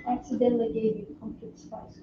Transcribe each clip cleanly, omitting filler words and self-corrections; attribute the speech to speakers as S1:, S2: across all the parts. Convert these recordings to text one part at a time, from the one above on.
S1: Accidentally gave you complete spice.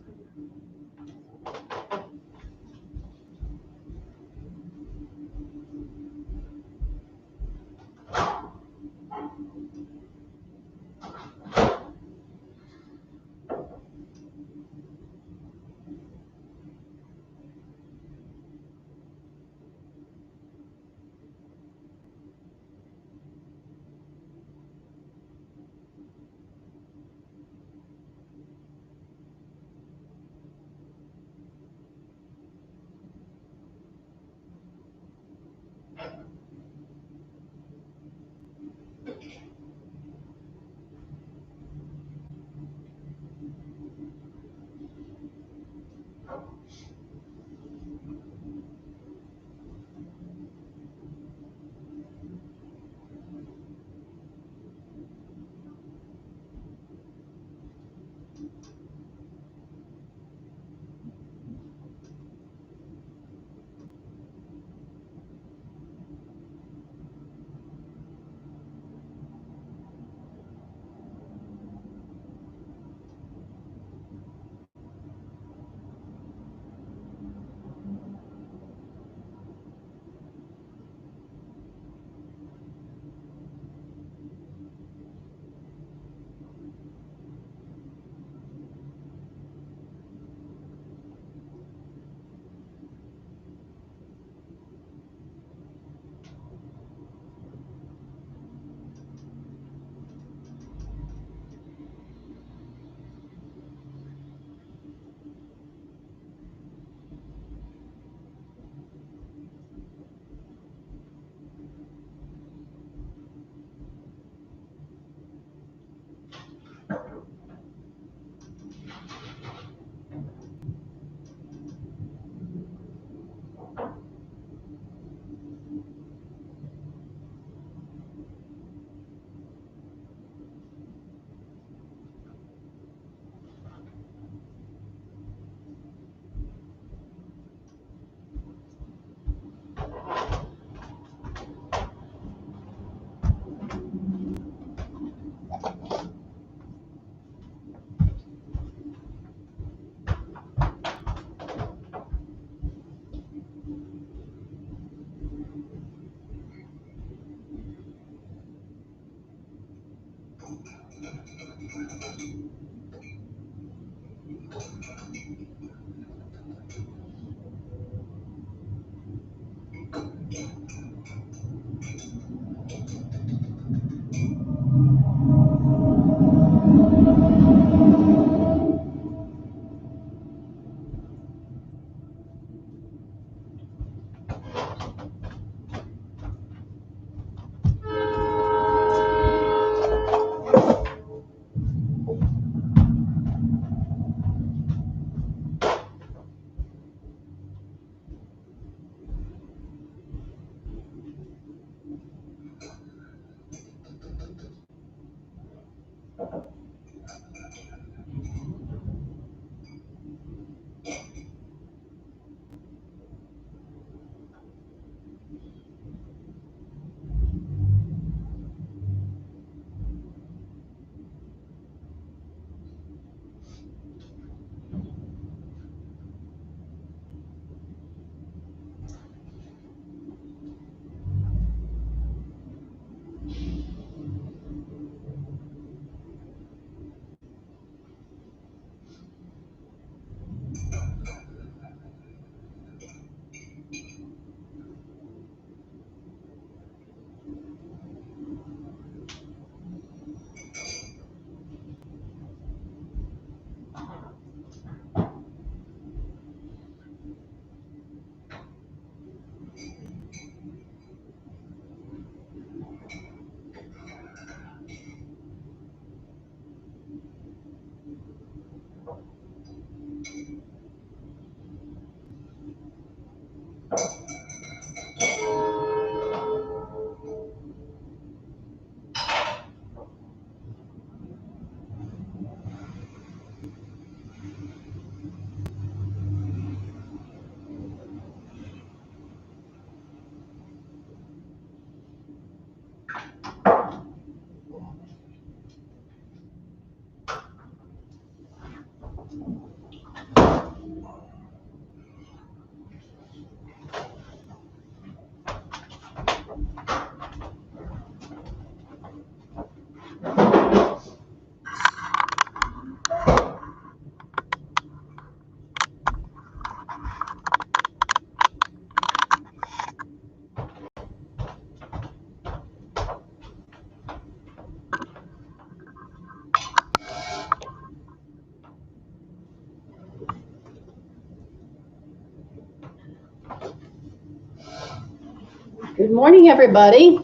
S2: Good morning, everybody.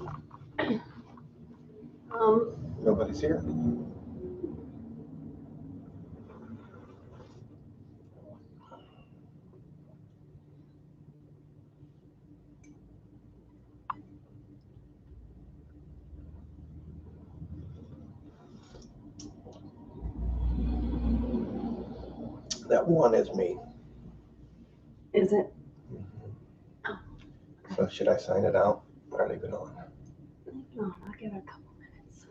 S3: Nobody's here. That one is me.
S2: Is it?
S3: So should I sign it out or leave it on?
S2: No, I'll give it a couple minutes.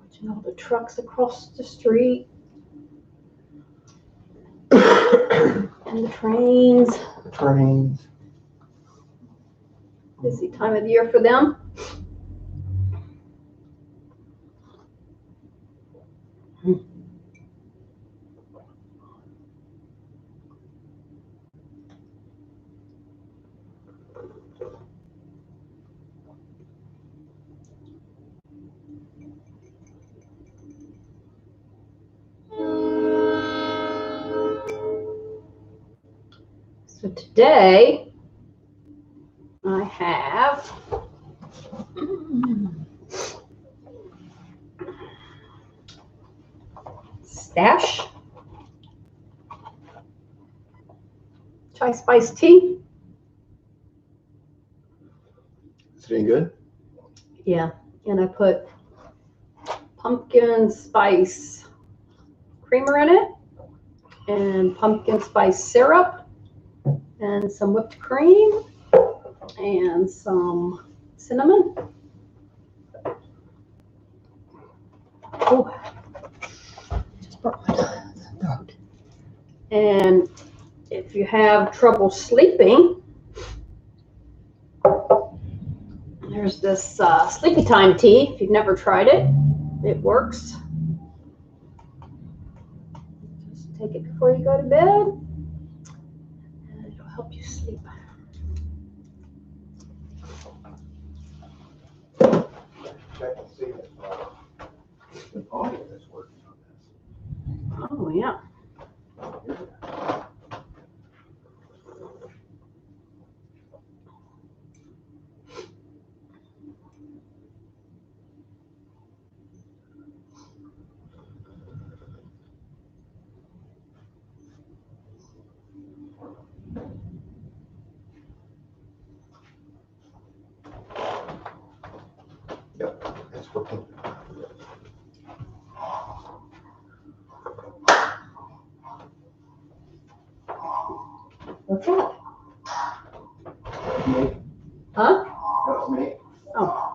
S2: Watching all the trucks across the street and the trains.
S3: The trains.
S2: Busy time of year for them. So today I have Stash chai spice tea.
S3: Is it any good?
S2: Yeah, and I put pumpkin spice creamer in it and pumpkin spice syrup and some whipped cream and some cinnamon. Oh, just broke my throat. And if you have trouble sleeping, there's this sleepy time tea. If you've never tried it, it works. Just take it before you go to bed, and it'll help you sleep.
S3: Check and see if the audio is working on this.
S2: Oh, yeah.
S3: Yep, it's working.
S2: What's that?
S3: Me.
S2: Huh?
S3: That's me.
S2: Oh.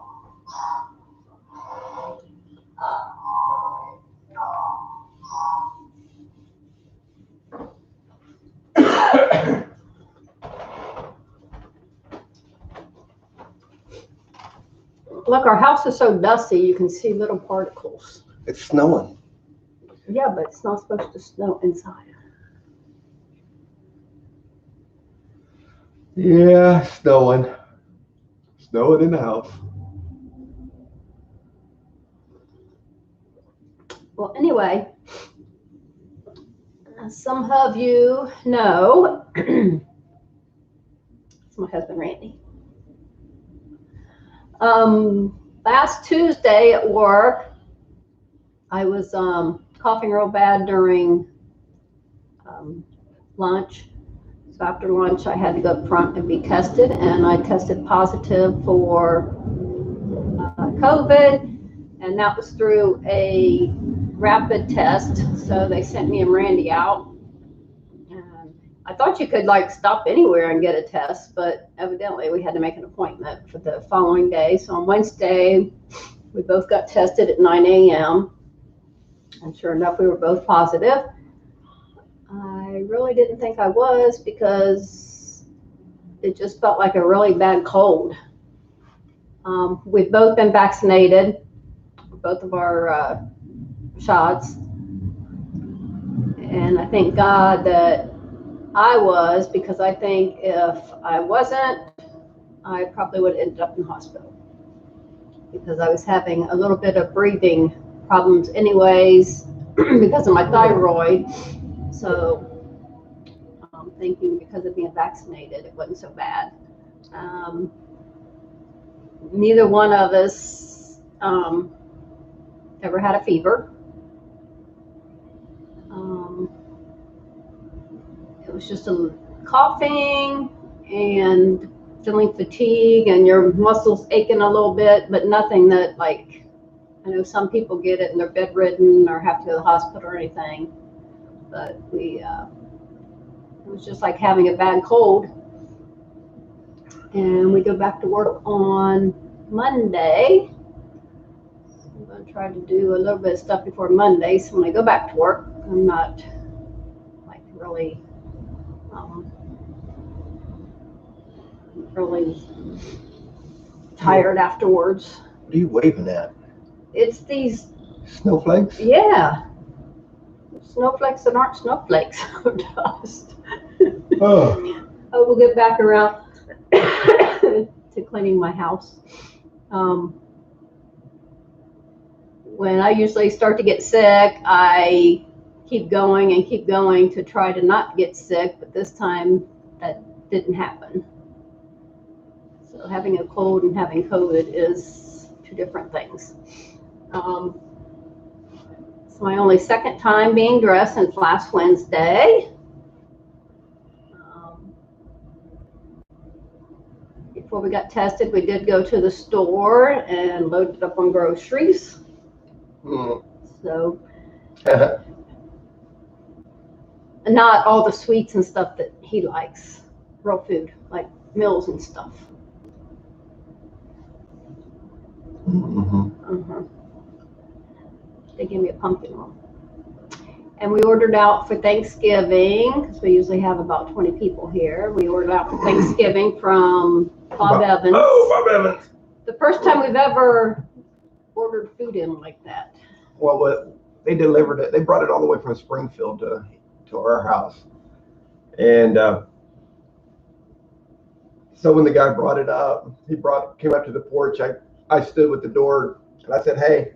S2: Look, our house is so dusty, you can see little particles.
S3: It's snowing.
S2: Yeah, but it's not supposed to snow inside.
S3: Yeah, snowing. Snowing in the house.
S2: Well, anyway, Some of you know, it's my husband Randy. Last Tuesday at work, I was coughing real bad during lunch. So after lunch, I had to go up front and be tested, and I tested positive for COVID, and that was through a rapid test. So they sent me and Randy out. And I thought you could like stop anywhere and get a test, but evidently we had to make an appointment for the following day. So on Wednesday, we both got tested at 9 a.m. And sure enough, we were both positive. I really didn't think I was because it just felt like a really bad cold. We've both been vaccinated, both of our shots. And I thank God that I was, because I think if I wasn't, I probably would have ended up in the hospital because I was having a little bit of breathing problems anyways because of my thyroid. So I'm thinking because of being vaccinated, it wasn't so bad. Neither one of us ever had a fever. It was just a coughing and feeling fatigue and your muscles aching a little bit, but nothing that like, I know some people get it and they're bedridden or have to go to the hospital or anything, but it was just like having a bad cold. And we go back to work on Monday. So I'm going to try to do a little bit of stuff before Monday. So when I go back to work, I'm not like really tired afterwards.
S3: What are you waving at?
S2: It's these
S3: Snowflakes?
S2: Yeah. Snowflakes that aren't snowflakes of dust.
S3: Oh.
S2: I will get back around to cleaning my house. When I usually start to get sick, I keep going and keep going to try to not get sick, but this time that didn't happen. So having a cold and having COVID is two different things. It's my only second time being dressed since last Wednesday. Before we got tested, we did go to the store and loaded up on groceries. So not all the sweets and stuff that he likes, real food, like meals and stuff. They gave me a pumpkin roll. And we ordered out for Thanksgiving, because we usually have about 20 people here. We ordered out for Thanksgiving from Bob Evans.
S3: Oh, Bob Evans.
S2: The first time we've ever ordered food in like that.
S3: Well, they delivered it. They brought it all the way from Springfield to our house. And so when the guy brought it up, came up to the porch. I stood with the door and I said, hey,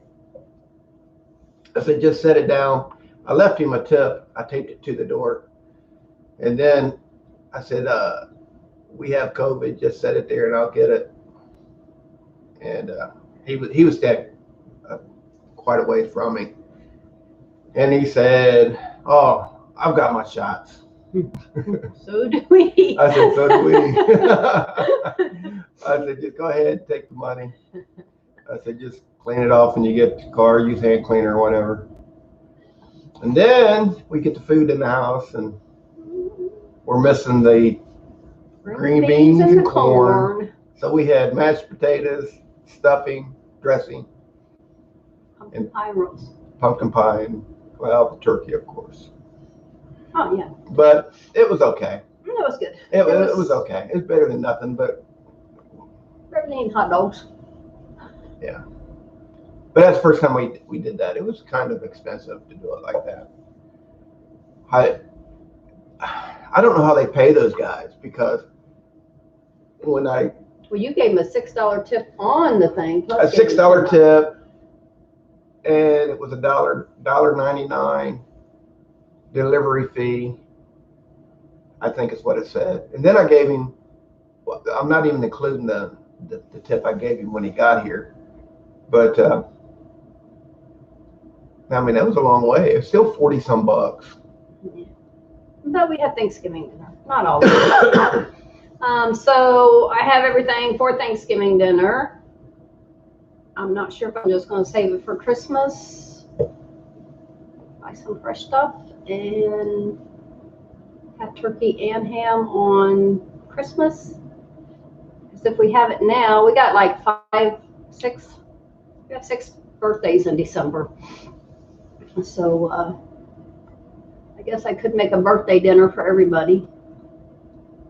S3: I said, just set it down. I left him a tip. I taped it to the door. And then I said, we have COVID, just set it there and I'll get it. And he was standing quite a way from me. And he said, oh, I've got my shots.
S2: So do we.
S3: I said, so do we. I said, just go ahead, take the money. I said, just clean it off when you get to the car, use hand cleaner or whatever. And then we get the food in the house and we're missing the green beans and corn. So we had mashed potatoes, stuffing, dressing.
S2: Pumpkin pie rolls.
S3: Pumpkin pie and, well, turkey, of course.
S2: Oh, yeah.
S3: But it was okay.
S2: It was good.
S3: It was okay. It's better than nothing, but.
S2: Better than eating hot dogs.
S3: Yeah. But that's the first time we did that. It was kind of expensive to do it like that. I don't know how they pay those guys, because when
S2: Well, you gave him a $6 tip on the thing.
S3: A $6 tip, and it was $1.99 delivery fee, I think is what it said. And then I gave him, well, I'm not even including the tip I gave him when he got here. But, I mean, that was a long way. It's still 40 some bucks.
S2: Yeah. But we had Thanksgiving dinner. Not all of it. So I have everything for Thanksgiving dinner. I'm not sure if I'm just going to save it for Christmas. Buy some fresh stuff and have turkey and ham on Christmas. Because if we have it now, we got like we have 6 birthdays in December. So I guess I could make a birthday dinner for everybody.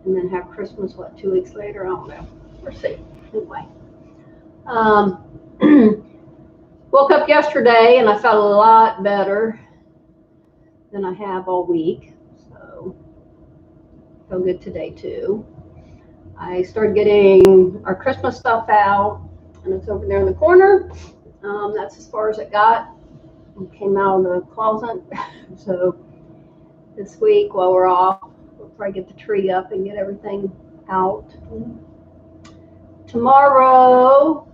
S2: And then have Christmas, 2 weeks later? I don't know. We'll see. Anyway. Woke up yesterday and I felt a lot better than I have all week. So I feel good today too. I started getting our Christmas stuff out, and it's over there in the corner. That's as far as it got. It came out of the closet. So this week while we're off, we'll probably get the tree up and get everything out. Tomorrow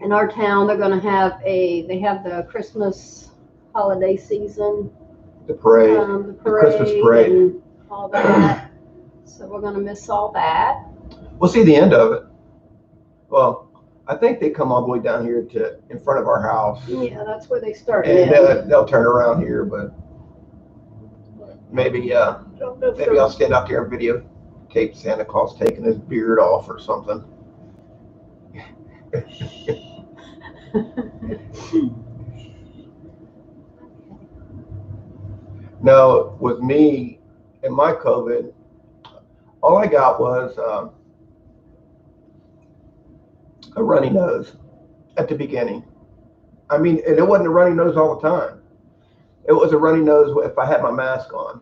S2: in our town, they're going to have they have the Christmas holiday season.
S3: The parade.
S2: The
S3: Christmas parade.
S2: And all that. So we're going to miss all that.
S3: We'll see the end of it. Well, I think they come all the way down here to in front of our house.
S2: Yeah, that's where they start.
S3: And they'll turn around here, but maybe I'll stand out there and videotape Santa Claus taking his beard off or something. No, with me and my COVID, all I got was a runny nose at the beginning. I mean, and it wasn't a runny nose all the time. It was a runny nose if I had my mask on.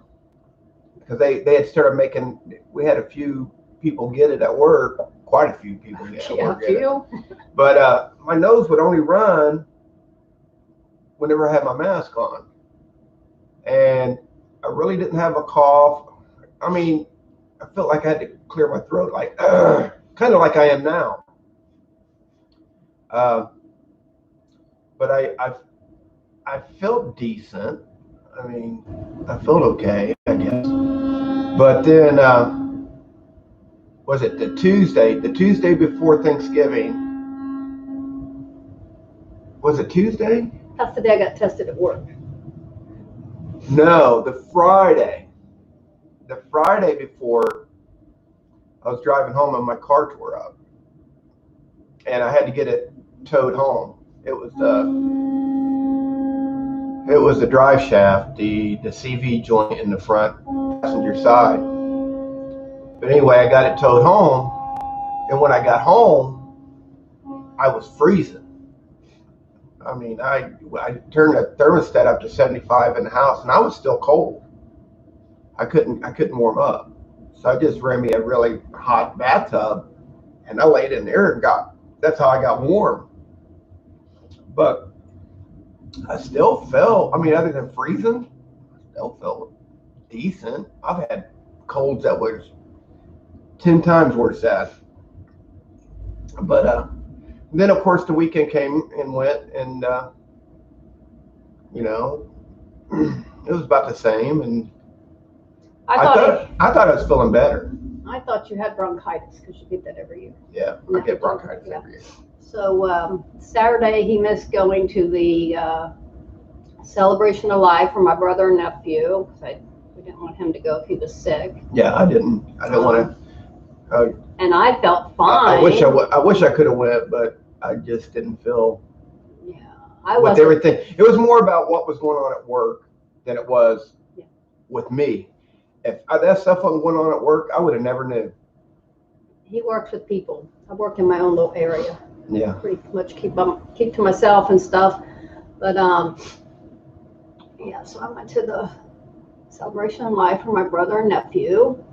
S3: Because they had started making, we had a few people get it at work, quite a few people get it at work. But my nose would only run whenever I had my mask on. And I really didn't have a cough. I mean, I felt like I had to clear my throat, like, kind of like I am now. But I felt decent. I mean, I felt okay, I guess. But then, was it the Tuesday before Thanksgiving? Was it Tuesday?
S2: That's the day I got tested at work.
S3: No, the Friday before, I was driving home and my car tore up. And I had to get it towed home. It was the drive shaft, the CV joint in the front passenger side. But anyway, I got it towed home, and when I got home, I was freezing. I mean, I turned the thermostat up to 75 in the house, and I was still cold. I couldn't warm up, so I just ran me a really hot bathtub, and I laid in there and that's how I got warm. But I still felt, I mean, other than freezing, I still felt decent. I've had colds that was 10 times worse than that. But then, of course, the weekend came and went, and, you know, it was about the same. And I thought I was feeling better.
S2: I thought you had bronchitis because you get that every year.
S3: Yeah, I get bronchitis every year.
S2: So Saturday he missed going to the celebration of life for my brother and nephew. We didn't want him to go if he was sick.
S3: Yeah, I didn't want to.
S2: And I felt fine.
S3: I wish I could have went, but I just didn't feel.
S2: Yeah,
S3: with everything. It was more about what was going on at work than it was with me. If that stuff wasn't going on at work, I would have never knew.
S2: He works with people. I work in my own little area.
S3: Yeah.
S2: Pretty much keep to myself and stuff. But yeah, so I went to the celebration of life for my brother and nephew.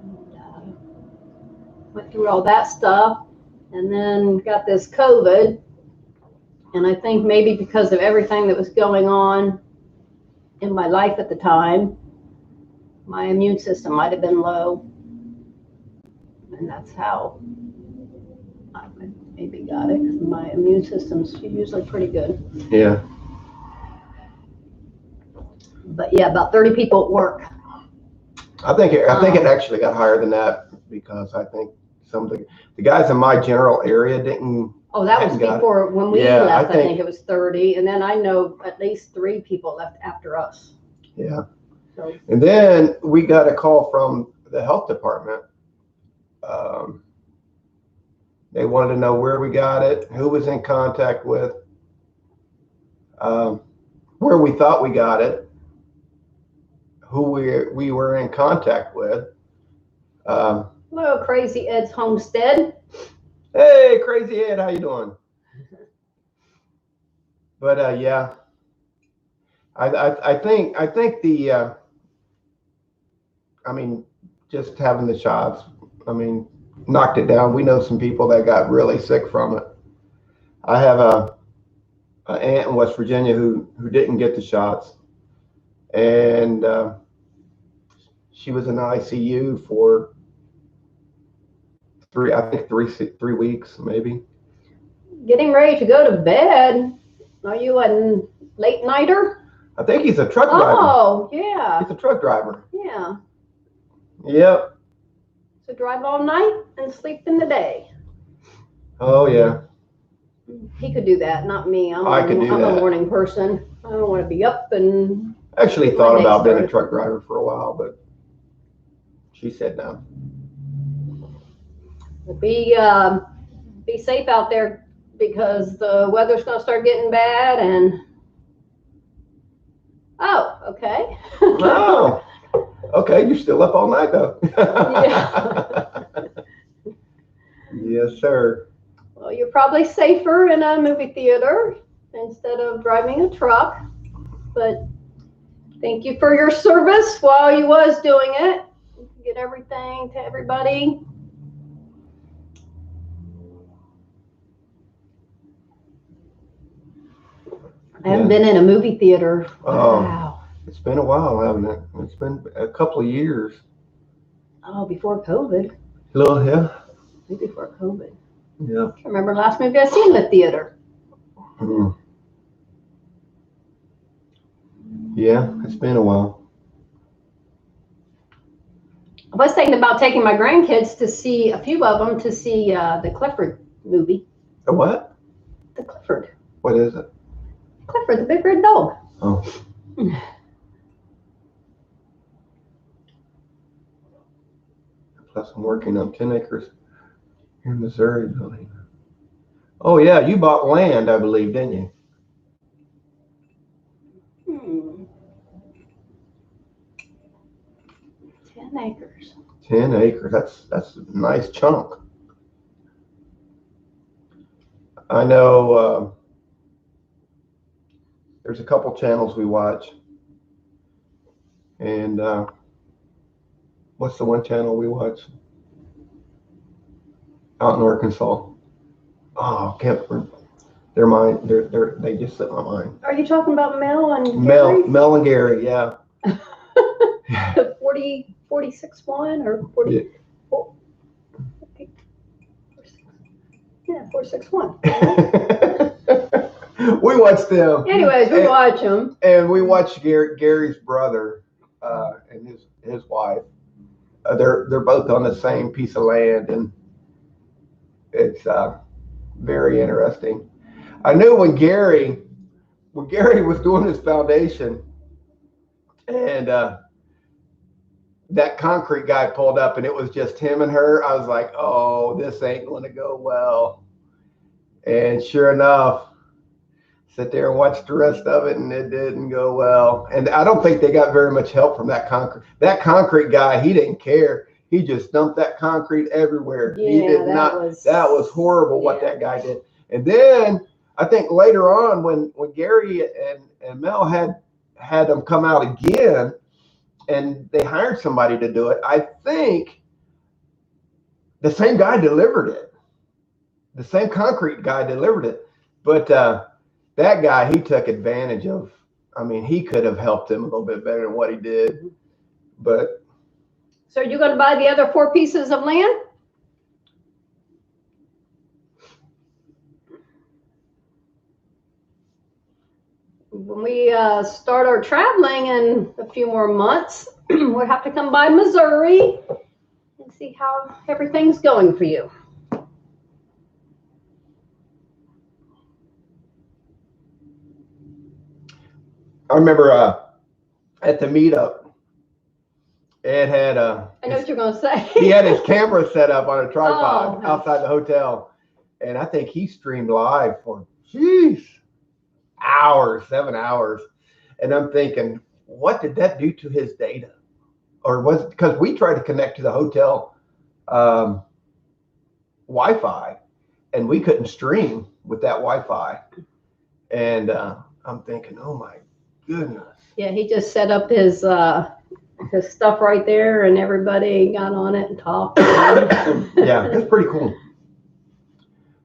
S2: And, went through all that stuff, and then got this COVID. And I think maybe because of everything that was going on in my life at the time. My immune system might have been low. And that's how I maybe got it, because my immune system's usually pretty good.
S3: Yeah.
S2: But yeah, about 30 people at work.
S3: I think it actually got higher than that, because I think some of the guys in my general area didn't.
S2: Oh, that was before when we
S3: Yeah,
S2: left. I think it was 30, and then I know at least 3 people left after us.
S3: Yeah.
S2: So.
S3: And then we got a call from the health department. They wanted to know where we got it, who was in contact with, where we thought we got it, who we were in contact with.
S2: Hello, Crazy Ed's Homestead.
S3: Hey, Crazy Ed, how you doing? But yeah, I think the I mean, just having the shots, I mean, knocked it down. We know some people that got really sick from it. I have a aunt in West Virginia who didn't get the shots, and she was in the ICU for three weeks maybe.
S2: Getting ready to go to bed. Are you a late nighter?
S3: I think he's a truck driver.
S2: Oh, yeah.
S3: He's a truck driver.
S2: Yeah.
S3: Yep.
S2: So drive all night and sleep in the day.
S3: Oh yeah.
S2: He could do that, not me. I'm
S3: I
S2: a morning person. I don't want to be up and.
S3: I actually thought about being a truck driver for a while, but she said no.
S2: Be safe out there, because the weather's going to start getting bad. And okay.
S3: Oh, okay. You're still up all night though.
S2: Yeah.
S3: Yes, sir.
S2: Well, you're probably safer in a movie theater instead of driving a truck. But thank you for your service while you was doing it. Get everything to everybody. I haven't been in a movie theater. Wow.
S3: It's been a while, hasn't it? It's been a couple of years.
S2: Oh, before COVID.
S3: Little, yeah.
S2: Maybe before COVID.
S3: Yeah.
S2: I remember the last movie I seen in the theater.
S3: Mm. Yeah, it's been a while.
S2: I was thinking about taking my grandkids to see, a few of them, to see the Clifford movie.
S3: The what?
S2: The Clifford.
S3: What is it?
S2: Clifford, the big red dog.
S3: Oh. Plus, I'm working on 10 acres here in Missouri building. Oh, yeah, you bought land, I believe, didn't you?
S2: 10 acres.
S3: 10 acres. That's a nice chunk. I know there's a couple channels we watch. And what's the one channel we watch? Out in Arkansas. Oh, can't remember. They're mine. They just slipped my mind.
S2: Are you talking about Mel and Gary?
S3: Mel and Gary, yeah.
S2: The 46-1 or 40? Yeah. Yeah, 461.
S3: We watch them.
S2: Anyways, we watch them.
S3: And we watch Gary's brother and his wife. They're both on the same piece of land, and it's very interesting. I knew when Gary was doing his foundation, and that concrete guy pulled up, and it was just him and her. I was like, oh, this ain't going to go well. And sure enough, sit there and watch the rest of it, and it didn't go well. And I don't think they got very much help from that concrete. That concrete guy, he didn't care. He just dumped that concrete everywhere.
S2: Yeah,
S3: he did not. That was horrible what that guy did. And then I think later on, when Gary and Mel had them come out again, and they hired somebody to do it, I think the same guy delivered it. The same concrete guy delivered it. But that guy, he took advantage of I mean, he could have helped him a little bit better than what he did, but.
S2: So you're going to buy the other 4 pieces of land? When we start our traveling in a few more months, we'll have to come by Missouri and see how everything's going for you.
S3: I remember at the meetup, Ed had
S2: I know what you're going to say.
S3: he had his camera set up on a tripod
S2: Oh.
S3: outside the hotel, and I think he streamed live for hours, 7 hours, and I'm thinking, what did that do to his data? Or was it because we tried to connect to the hotel Wi-Fi, and we couldn't stream with that Wi-Fi, and I'm thinking, oh my goodness.
S2: Yeah, he just set up his stuff right there, and everybody got on it and talked.
S3: Yeah, that's pretty cool.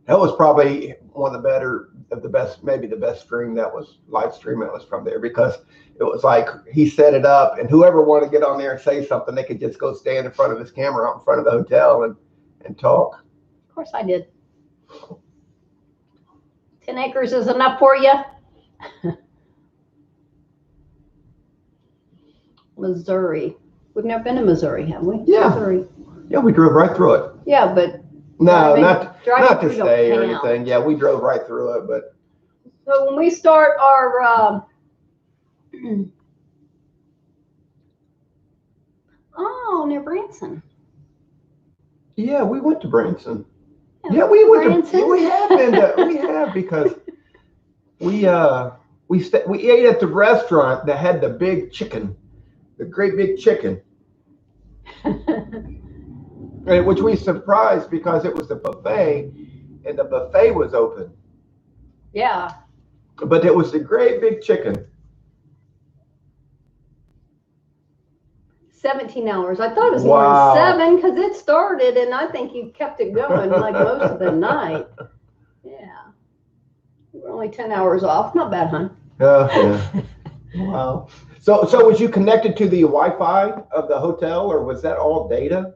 S3: That was probably one of the best, maybe the best stream that was live stream that was from there, because it was like he set it up, and whoever wanted to get on there and say something, they could just go stand in front of his camera out in front of the hotel and talk.
S2: Of course I did. 10 acres is enough for you? Missouri. We've never been to Missouri, have we?
S3: Yeah.
S2: Missouri.
S3: Yeah, we drove right through it.
S2: Yeah, but
S3: No,
S2: driving
S3: not to
S2: through don't
S3: stay or
S2: count.
S3: anything. Yeah, we drove right through it, but
S2: So when we start our near Branson.
S3: yeah, we went to Branson.
S2: Yeah,
S3: Yeah, we went
S2: Branson.
S3: to. We have been to. We have, because we ate at the restaurant that had the big chicken, the great big chicken, which we surprised because it was the buffet, and the buffet was open.
S2: Yeah.
S3: But it was the great big chicken.
S2: 17 hours. I thought it was
S3: Wow.
S2: more than 7 because it started, and I think you kept it going like most of the night. Yeah. We're only 10 hours off. Not bad, huh?
S3: Yeah. Wow. So was you connected to the Wi-Fi of the hotel, or was that all data?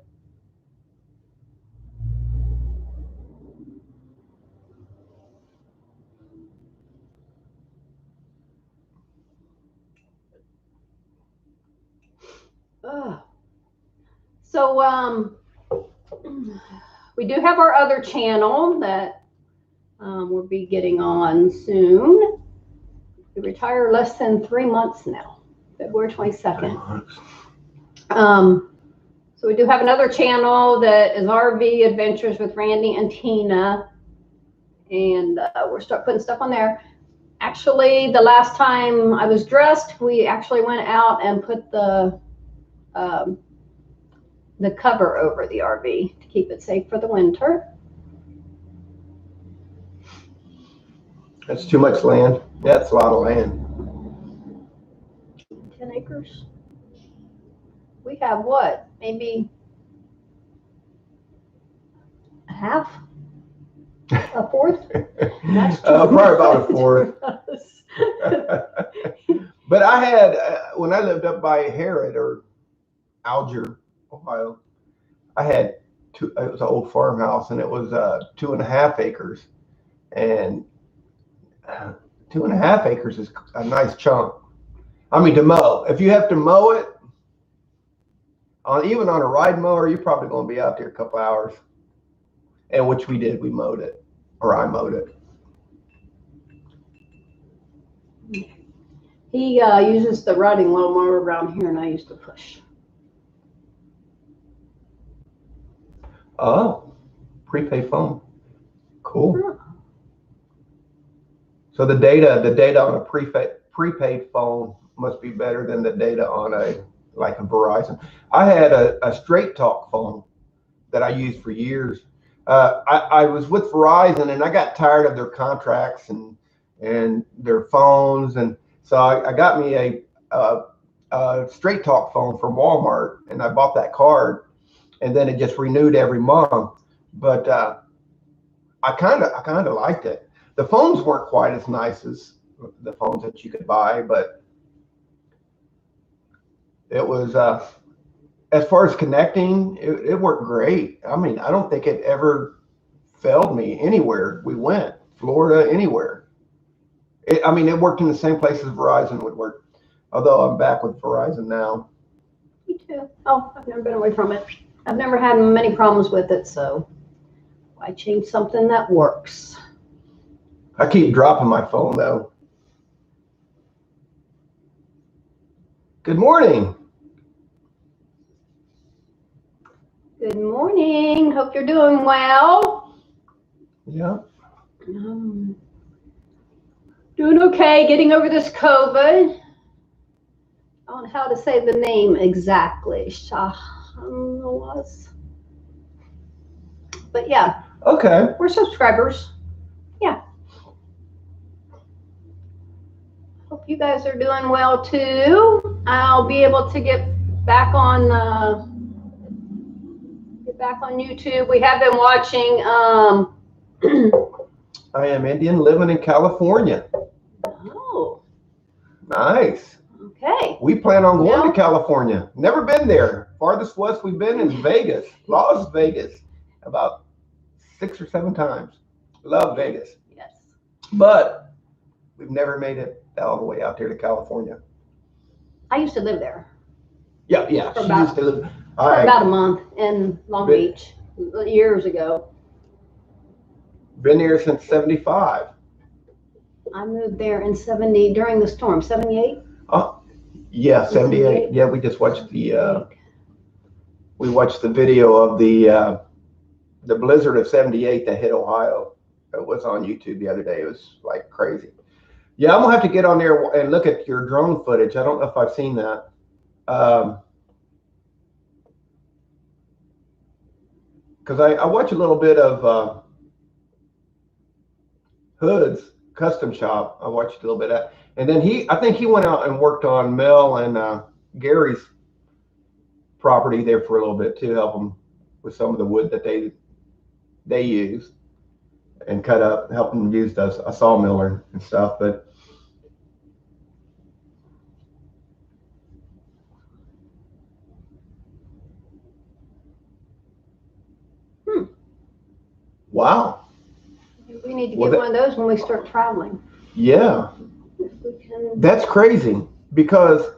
S2: So we do have our other channel that we'll be getting on soon. We retire less than 3 months now, February 22nd. So we do have another channel that is RV Adventures with Randy and Tina, and we're putting stuff on there. Actually, the last time I was dressed, we actually went out and put the cover over the RV to keep it safe for the winter.
S3: That's too much land. That's a lot of land.
S2: 10 acres. We have what? Maybe a half? A fourth? That's
S3: Probably about a fourth. But I had, when I lived up by Harrod or Alger, Ohio, I had it was an old farmhouse, and it was 2.5 acres. And 2.5 acres is a nice chunk. I mean, to mow. If you have to mow it, even on a ride mower, you're probably going to be out there a couple hours. And which we did. We mowed it, or I mowed it.
S2: He uses the riding lawnmower around here, and I use the push.
S3: Oh, prepaid phone. Cool. So the data on a prepaid phone must be better than the data on a Verizon. I had a straight talk phone that I used for years. I was with Verizon, and I got tired of their contracts and their phones, and so I got me a straight talk phone from Walmart, and I bought that card, and then it just renewed every month. But I kind of liked it. The phones weren't quite as nice as the phones that you could buy, but it was, as far as connecting, it worked great. I mean, I don't think it ever failed me anywhere we went, Florida, anywhere. I mean, it worked in the same place as Verizon would work, although I'm back with Verizon now.
S2: Me too. Oh, I've never been away from it. I've never had many problems with it, so why change something that works?
S3: I keep dropping my phone though. Good morning.
S2: Good morning. Hope you're doing well.
S3: Yeah.
S2: Doing okay, getting over this COVID. I don't know how to say the name exactly. Shahawas. But yeah.
S3: Okay.
S2: We're subscribers. Yeah. Hope you guys are doing well too. I'll be able to get back on YouTube. We have been watching
S3: I am Indian living in California.
S2: Oh.
S3: Nice.
S2: Okay.
S3: We plan on going to California. Never been there. Farthest west we've been is Vegas, Las Vegas, about 6 or 7 times. Love Vegas.
S2: Yes.
S3: But we've never made it all the way out there to California.
S2: I used to live there.
S3: Yeah. She used to live.
S2: For about a month in Long Beach years ago.
S3: Been there since 75.
S2: I moved there in 70 during the storm, 78.
S3: Oh, yeah, 78. Yeah, we just watched the video of the blizzard of 78 that hit Ohio. It was on YouTube the other day. It was like crazy. Yeah, I'm gonna have to get on there and look at your drone footage. I don't know if I've seen that. Because I watch a little bit of Hood's custom shop. I watched a little bit of that. And then I think he went out and worked on Mel and Gary's property there for a little bit to help them with some of the wood that they use and cut up, help them use a sawmiller and stuff. But wow.
S2: We need to get one of those when we start traveling.
S3: Yeah.
S2: If we can.
S3: That's crazy because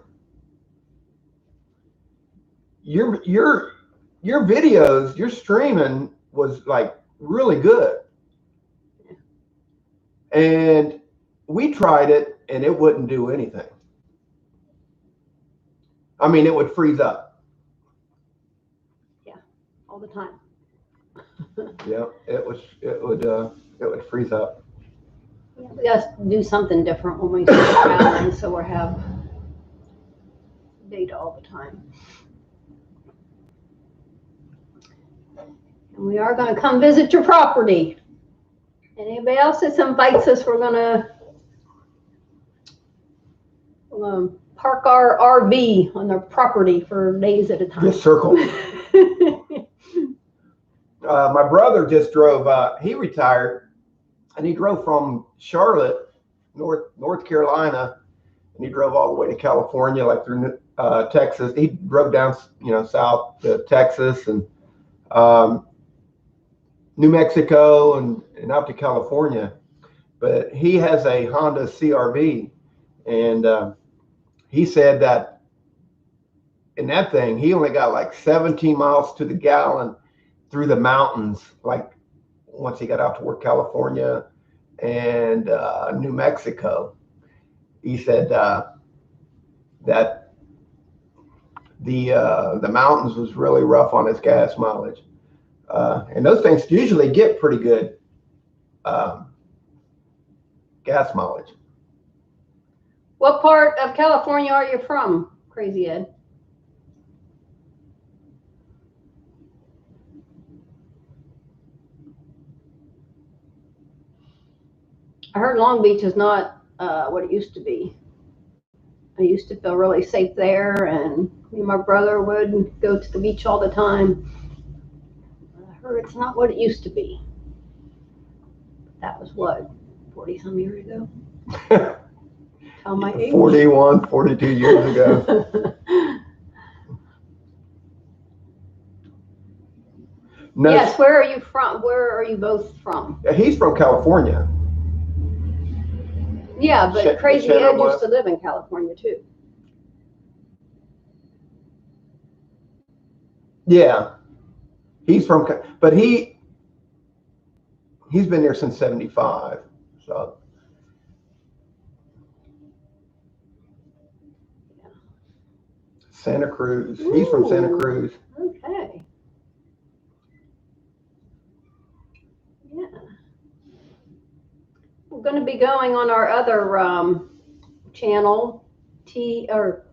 S3: your videos, your streaming was like really good. And we tried it and it wouldn't do anything. I mean, it would freeze up.
S2: Yeah, all the time.
S3: Yeah, it would freeze up.
S2: Yeah, we got to do something different when we start traveling, so we have data all the time. And we are going to come visit your property. And anybody else that invites us, we're going to park our RV on their property for days at a time.
S3: Just circle. My brother just drove. He retired, and he drove from Charlotte, North Carolina, and he drove all the way to California, like through Texas. He drove down, south to Texas and New Mexico and out to California. But he has a Honda CRV, and he said that in that thing, he only got like 17 miles to the gallon through the mountains, like once he got out toward California and New Mexico. He said that the mountains was really rough on his gas mileage. And those things usually get pretty good gas mileage.
S2: What part of California are you from, Crazy Ed? I heard Long Beach is not what it used to be. I used to feel really safe there, and me and my brother would go to the beach all the time. I heard it's not what it used to be. That was what, 40 some years ago? Tell my age.
S3: 41, 42 years ago. No,
S2: Yes, where are you from? Where are you both from?
S3: he's from California.
S2: Yeah, but Crazy
S3: Shannon
S2: Ed
S3: was.
S2: used to live in California too.
S3: Yeah, he's from, but he's been there since '75. So Santa Cruz. He's from Santa
S2: Ooh,
S3: Cruz.
S2: Okay. Yeah. We're going to be going on our other channel, RV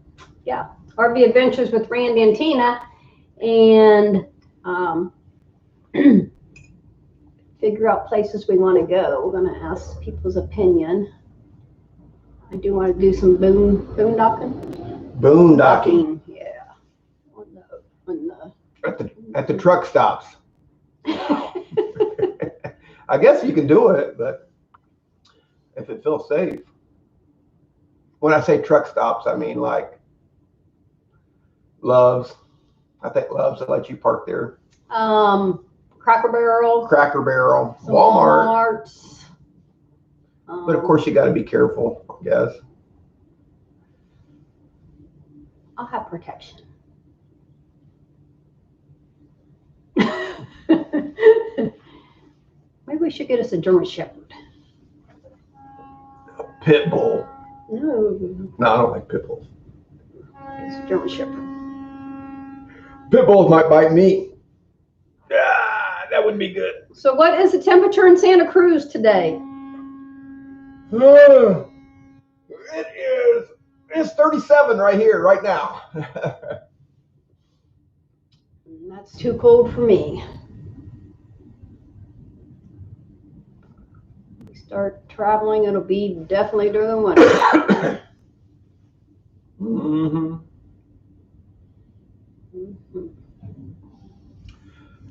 S2: Adventures with Randy and Tina, and figure out places we want to go. We're going to ask people's opinion. I do want to do some boondocking.
S3: Boondocking.
S2: Yeah. On
S3: At the truck stops. I guess you can do it, but if it feels safe. When I say truck stops, I mean like Love's. I think Love's will let you park there.
S2: Cracker Barrel.
S3: Walmart.
S2: Walmarts.
S3: But of course, you got to be careful, I guess.
S2: I'll have protection. Maybe we should get us a German Shepherd.
S3: A pit bull.
S2: No,
S3: No, I don't like pit bulls.
S2: it's a German Shepherd.
S3: Pit bulls might bite me. Ah, that wouldn't be good.
S2: So what is the temperature in Santa Cruz today?
S3: It's 37 right here, right now.
S2: That's too cold for me. We start traveling, it'll be definitely during the winter.
S3: Mm-hmm.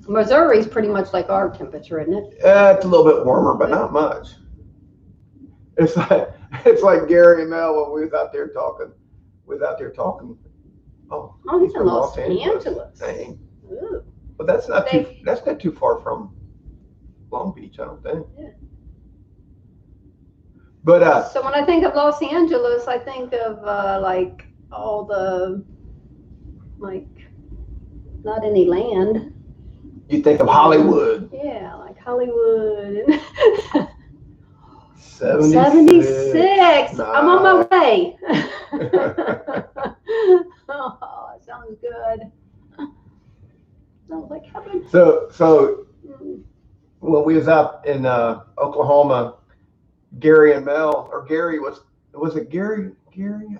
S2: Missouri's pretty much like our temperature, isn't it?
S3: It's a little bit warmer, but not much. It's like Gary and Mel when we was out there talking. Oh,
S2: He's in Los Angeles.
S3: Dang.
S2: Ooh.
S3: But that's not too far from Long Beach, I don't think.
S2: Yeah.
S3: But
S2: So when I think of Los Angeles, I think of like all the not any land.
S3: you think of Hollywood.
S2: Yeah, like Hollywood.
S3: 76.
S2: I'm on my way. Oh, that sounds good. Sounds like heaven.
S3: So when we was up in Oklahoma, Gary and Mel, or Gary was it Gary,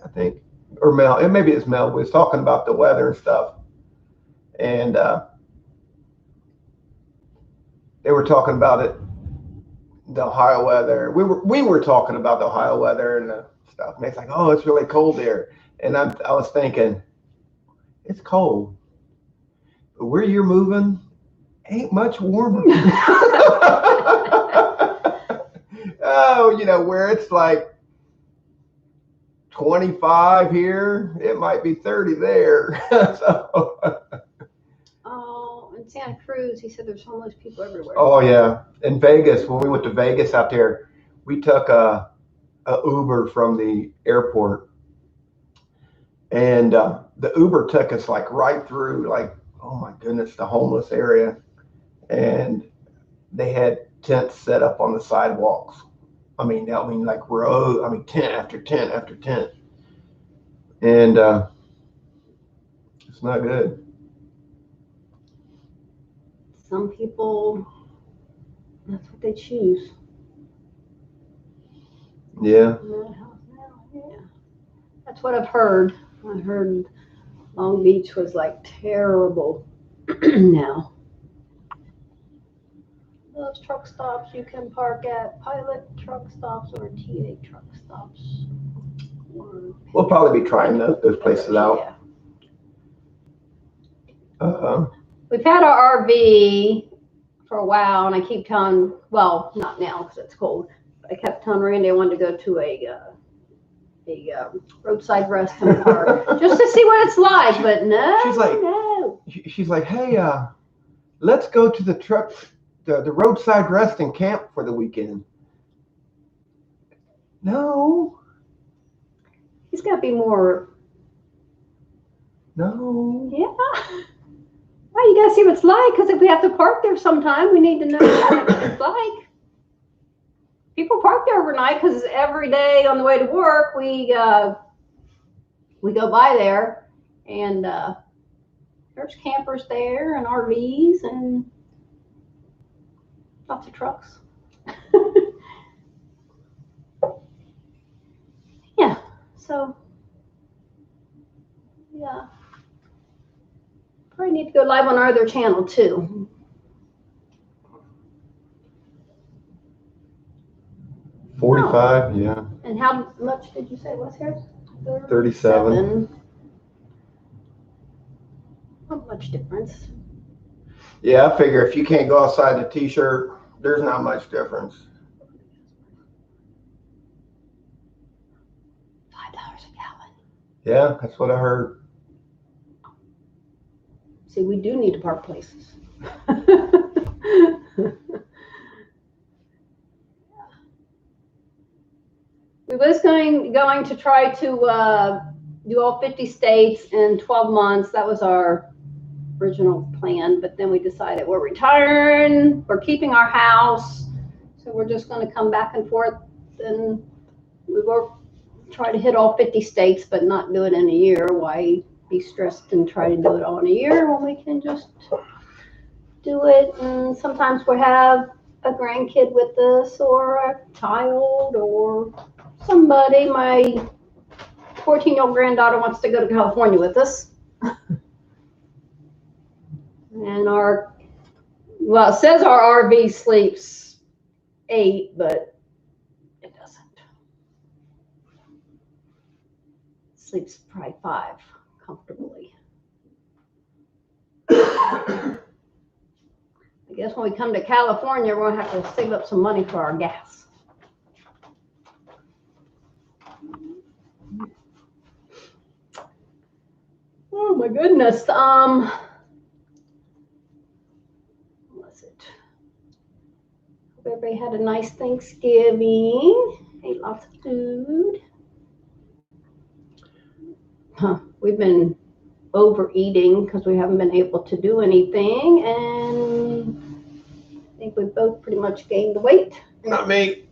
S3: I think, or Mel, and maybe it's Mel, we was talking about the weather and stuff. And they were talking about it, the Ohio weather. We were talking about the Ohio weather and stuff. And it's like, oh, it's really cold there. And I was thinking, it's cold, but where you're moving ain't much warmer. Oh, where it's like 25 here, it might be 30 there. So.
S2: Oh, in Santa Cruz, he said there's homeless people everywhere.
S3: Oh yeah, in Vegas, when we went to Vegas out there, we took a Uber from the airport, and the Uber took us like right through, like, oh my goodness, the homeless area, and they had tents set up on the sidewalks. I mean like row, tent after tent after tent, and it's not good.
S2: Some people, that's what they choose.
S3: Yeah.
S2: Yeah. That's what I've heard. I heard Long Beach was like terrible now. Those truck stops you can park at, Pilot truck stops or TA truck stops.
S3: We'll probably be trying those places out.
S2: Yeah. We've had our RV for a while, and I keep telling, well, not now because it's cold. I kept telling Randy I wanted to go to a roadside rest in the park just to see what it's like. But no,
S3: She's like-
S2: no.
S3: She's like, hey, let's go to the roadside resting camp for the weekend. No,
S2: He's got to be more.
S3: no.
S2: Yeah. Well, you got to see what it's like, because if we have to park there sometime, we need to know what it's like. People park there overnight because every day on the way to work, we go by there, and there's campers there and RVs and lots of trucks. Yeah, so yeah. Probably need to go live on our other channel too.
S3: $45, yeah.
S2: And how much did you say was here?
S3: 37.
S2: Not much difference.
S3: Yeah, I figure if you can't go outside the t-shirt, there's not much difference.
S2: $5 a gallon.
S3: Yeah, that's what I heard.
S2: See, we do need to park places. We was going to try to do all 50 states in 12 months. That was our original plan, but then we decided we're retiring, we're keeping our house, so we're just going to come back and forth, and we will try to hit all 50 states, but not do it in a year. Why be stressed and try to do it all in a year when we can just do it? And sometimes we have a grandkid with us, or a child, or somebody. My 14-year-old granddaughter wants to go to California with us. And it says our RV sleeps 8, but it doesn't. It sleeps probably 5 comfortably. I guess when we come to California, we're going to have to save up some money for our gas. Oh my goodness. Hope everybody had a nice Thanksgiving. Ate lots of food. We've been overeating because we haven't been able to do anything, and I think we've both pretty much gained weight.
S3: Not me.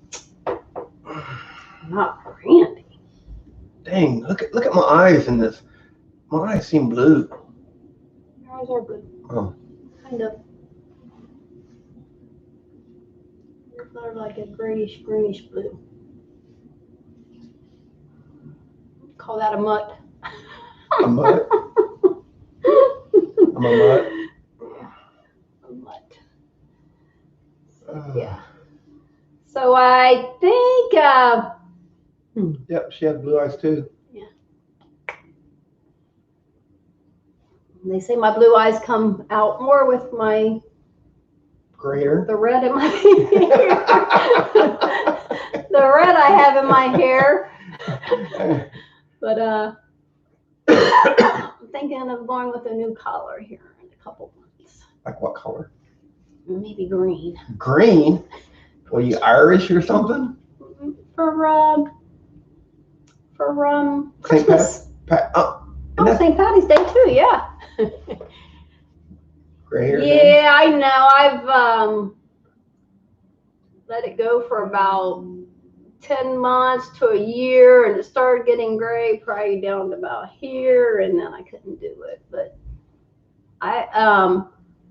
S2: Not Randy.
S3: Dang, look at my eyes in this. My eyes seem blue.
S2: Your eyes are blue.
S3: Oh.
S2: Kind of. They're like a greenish blue. Call that a mutt.
S3: A mutt? I'm a mutt.
S2: A mutt. Yeah. So I think.
S3: Yep, she had blue eyes too.
S2: Yeah. They say my blue eyes come out more with my
S3: Gray hair.
S2: the red in my hair. The red I have in my hair. But I'm thinking of going with a new color here in a couple months.
S3: Like what color?
S2: Maybe green.
S3: Green? Well, you Irish or something?
S2: For Christmas. St. Patty's Day too, yeah.
S3: Gray hair?
S2: Yeah, I know. I've let it go for about 10 months to a year, and it started getting gray probably down to about here, and then I couldn't do it. But I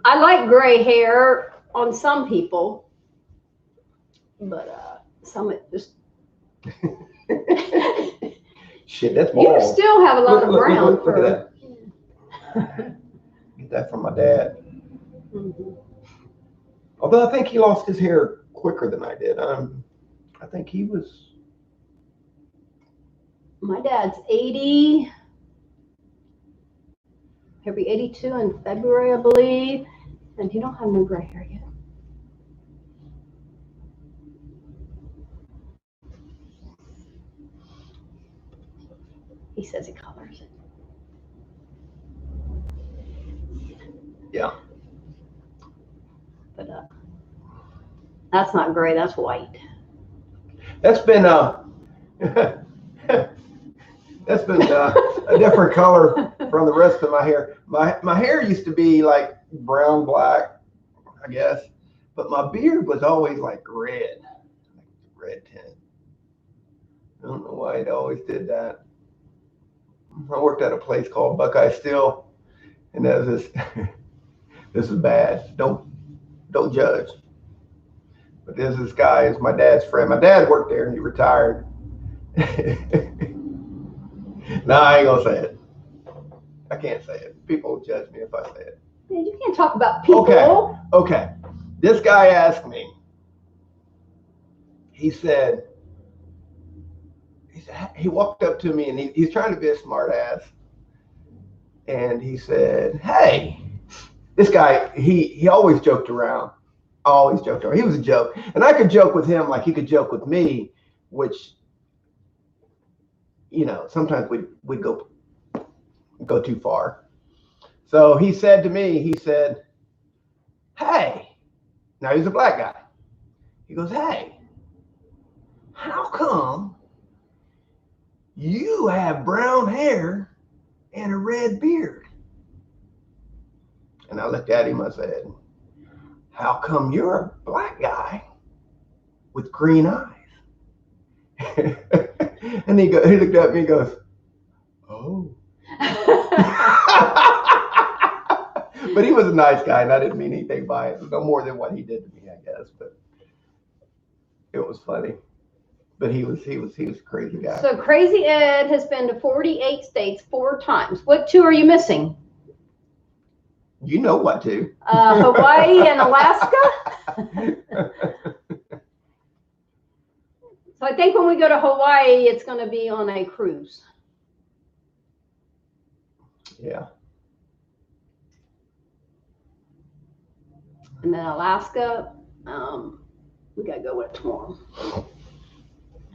S2: like gray hair on some people, but some it just
S3: Shit, that's bald.
S2: you still have a lot of brown
S3: look
S2: for
S3: at that. Get that from my dad.
S2: Mm-hmm.
S3: Although I think he lost his hair quicker than I did. I think he was.
S2: My dad's 80. He'll be 82 in February, I believe, and he don't have no gray hair yet. He says he colors it.
S3: Yeah.
S2: But that's not gray, that's white.
S3: That's been that's been a different color from the rest of my hair. My hair used to be like brown, black, I guess, but my beard was always like red tint. I don't know why it always did that. I worked at a place called Buckeye Steel, and that was this. This is bad. Don't judge. But there's this guy, is my dad's friend. My dad worked there, and he retired. No, I ain't gonna say it. I can't say it. People will judge me if I say it.
S2: Man, you can't talk about people.
S3: Okay. This guy asked me. He said, he walked up to me and he's trying to be a smart ass. And he said, hey, this guy, he always joked around. Always joked around. He was a joke. And I could joke with him like he could joke with me, which, you know, sometimes we'd go too far. So he said to me, he said, hey, now he's a black guy. He goes, hey, how come you have brown hair and a red beard? And I looked at him, I said, how come you're a black guy with green eyes? And he looked at me and goes, oh. But he was a nice guy, and I didn't mean anything by it. No more than what he did to me, I guess. But it was funny. But he was a crazy guy.
S2: So Crazy Ed has been to 48 states 4 times. What 2 are you missing?
S3: You know what to.
S2: Hawaii and Alaska. So I think when we go to Hawaii, it's going to be on a cruise.
S3: Yeah.
S2: And then Alaska, we got to go with it tomorrow.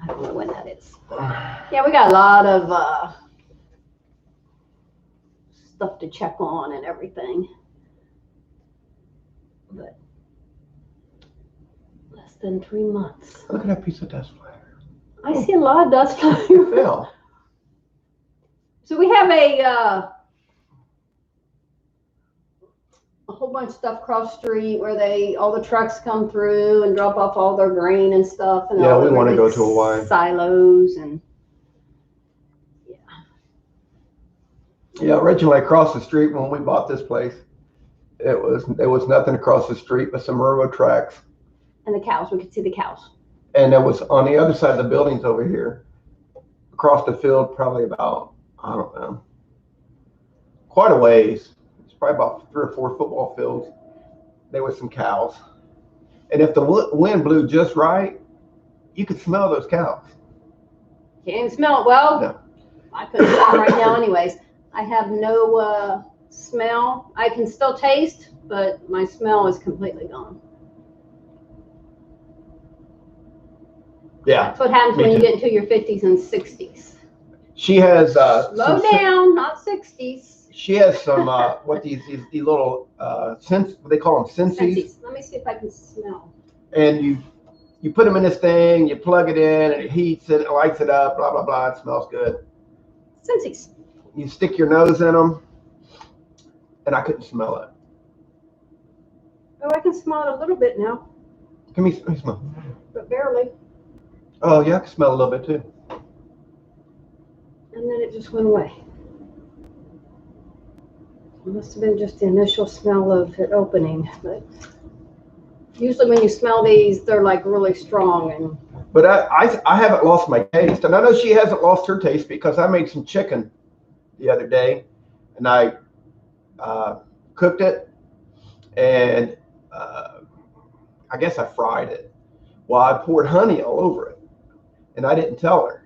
S2: I don't know when that is. Yeah, we got a lot of stuff to check on and everything. But less than 3 months.
S3: Look at that piece of dust flying.
S2: I see a lot of dust flying.
S3: Yeah.
S2: So we have a whole bunch of stuff across the street where all the trucks come through and drop off all their grain and stuff. And
S3: yeah,
S2: all
S3: we
S2: the
S3: want to go to Hawaii.
S2: Silos and yeah.
S3: Yeah, originally across the street when we bought this place, there was nothing across the street but some railroad tracks.
S2: And the cows, we could see the cows.
S3: And there was on the other side of the buildings over here, across the field, probably about, I don't know, quite a ways. It's probably about 3 or 4 football fields. There was some cows. And if the wind blew just right, you could smell those cows.
S2: Can't even smell it. Well,
S3: No.
S2: I couldn't smell right now anyways. I have no smell. I can still taste, but my smell is completely gone.
S3: Yeah.
S2: That's what happens when you get into your 50s and 60s.
S3: She has
S2: Slow down, not 60s.
S3: She has some what these little they call them sensies.
S2: Let me see if I can smell.
S3: And you put them in this thing, you plug it in, and it heats it, it lights it up, blah blah blah. It smells good.
S2: Sensies.
S3: You stick your nose in them, and I couldn't smell it.
S2: Oh, I can smell it a little bit now.
S3: Let me smell.
S2: But barely.
S3: Oh yeah, I can smell a little bit too.
S2: And then it just went away. It must have been just the initial smell of it opening. But usually when you smell these, they're like really strong. And
S3: but I haven't lost my taste, and I know she hasn't lost her taste because I made some chicken the other day, and I cooked it, and I guess I fried it. Well, I poured honey all over it, and I didn't tell her.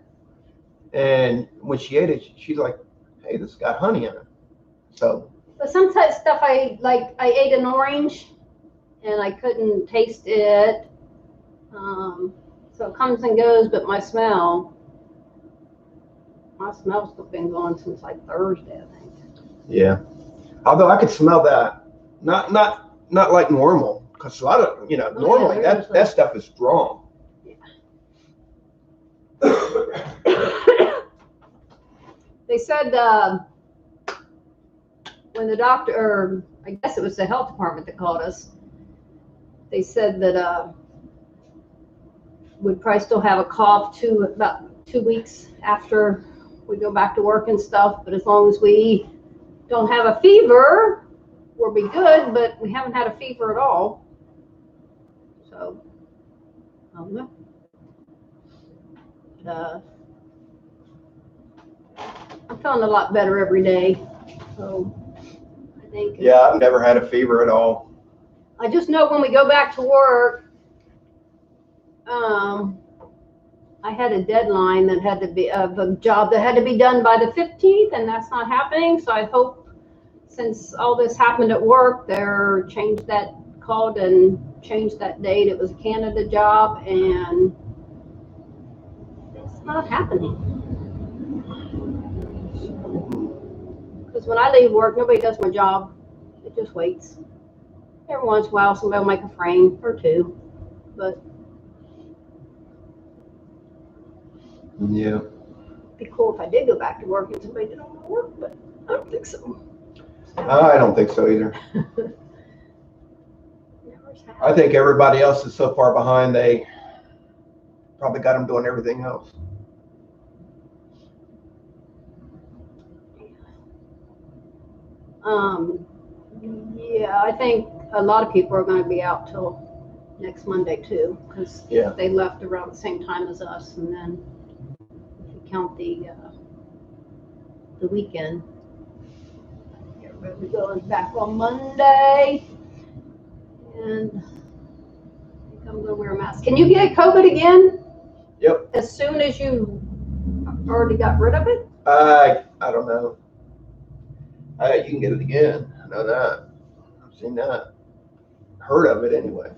S3: And when she ate it, she's like, "Hey, this got honey in it." So.
S2: But sometimes stuff I ate an orange, and I couldn't taste it. So it comes and goes, but my smell. My smell's been gone since like Thursday, I think.
S3: Yeah. Although I could smell that. Not like normal. Because a lot of, you know,
S2: Oh, yeah,
S3: normally
S2: there's
S3: that stuff is strong.
S2: They said when the doctor, or I guess it was the health department that called us, they said that we'd probably still have a cough about 2 weeks after we go back to work and stuff, but as long as we don't have a fever, we'll be good, but we haven't had a fever at all. So, I don't know. I'm feeling a lot better every day. So, I think.
S3: Yeah, I've never had a fever at all.
S2: I just know when we go back to work, I had a deadline that had to be of a job that had to be done by the 15th, and that's not happening. So I hope, since all this happened at work, they're called and changed that date. It was a Canada job, and it's not happening. Because when I leave work, nobody does my job. It just waits. Every once in a while, somebody will make a frame or two, but.
S3: Yeah.
S2: It'd be cool if I did go back to work and somebody did all my work, but I don't think so.
S3: I don't think so either. I think everybody else is so far behind, they probably got them doing everything else.
S2: Yeah, I think a lot of people are going to be out till next Monday too, because they left around the same time as us, and then if you count the weekend, everybody will be going back on Monday, and I think I'm going to wear a mask. Can you get COVID again?
S3: Yep.
S2: As soon as you already got rid of it?
S3: I don't know. You can get it again. I know that. I've seen that. Heard of it anyway.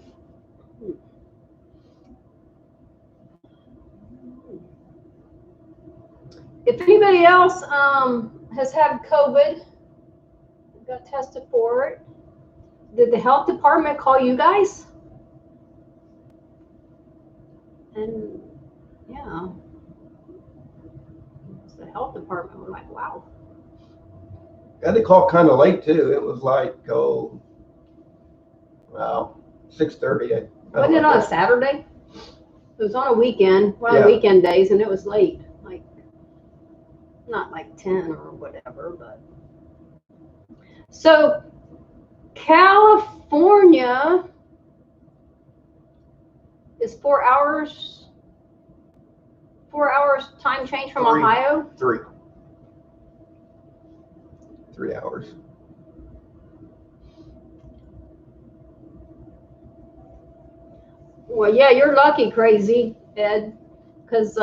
S2: If anybody else has had COVID, got tested for it, did the health department call you guys? And yeah, the health department were like, wow.
S3: Yeah, they called kind of late too. It was like, 6:30.
S2: Wasn't it on a Saturday? It was on a weekend, one of the weekend days, and it was late. Like, not like 10 or whatever, but. So, California is 4 hours time change from Ohio?
S3: 3 hours.
S2: Well, yeah, you're lucky, crazy, Ed, because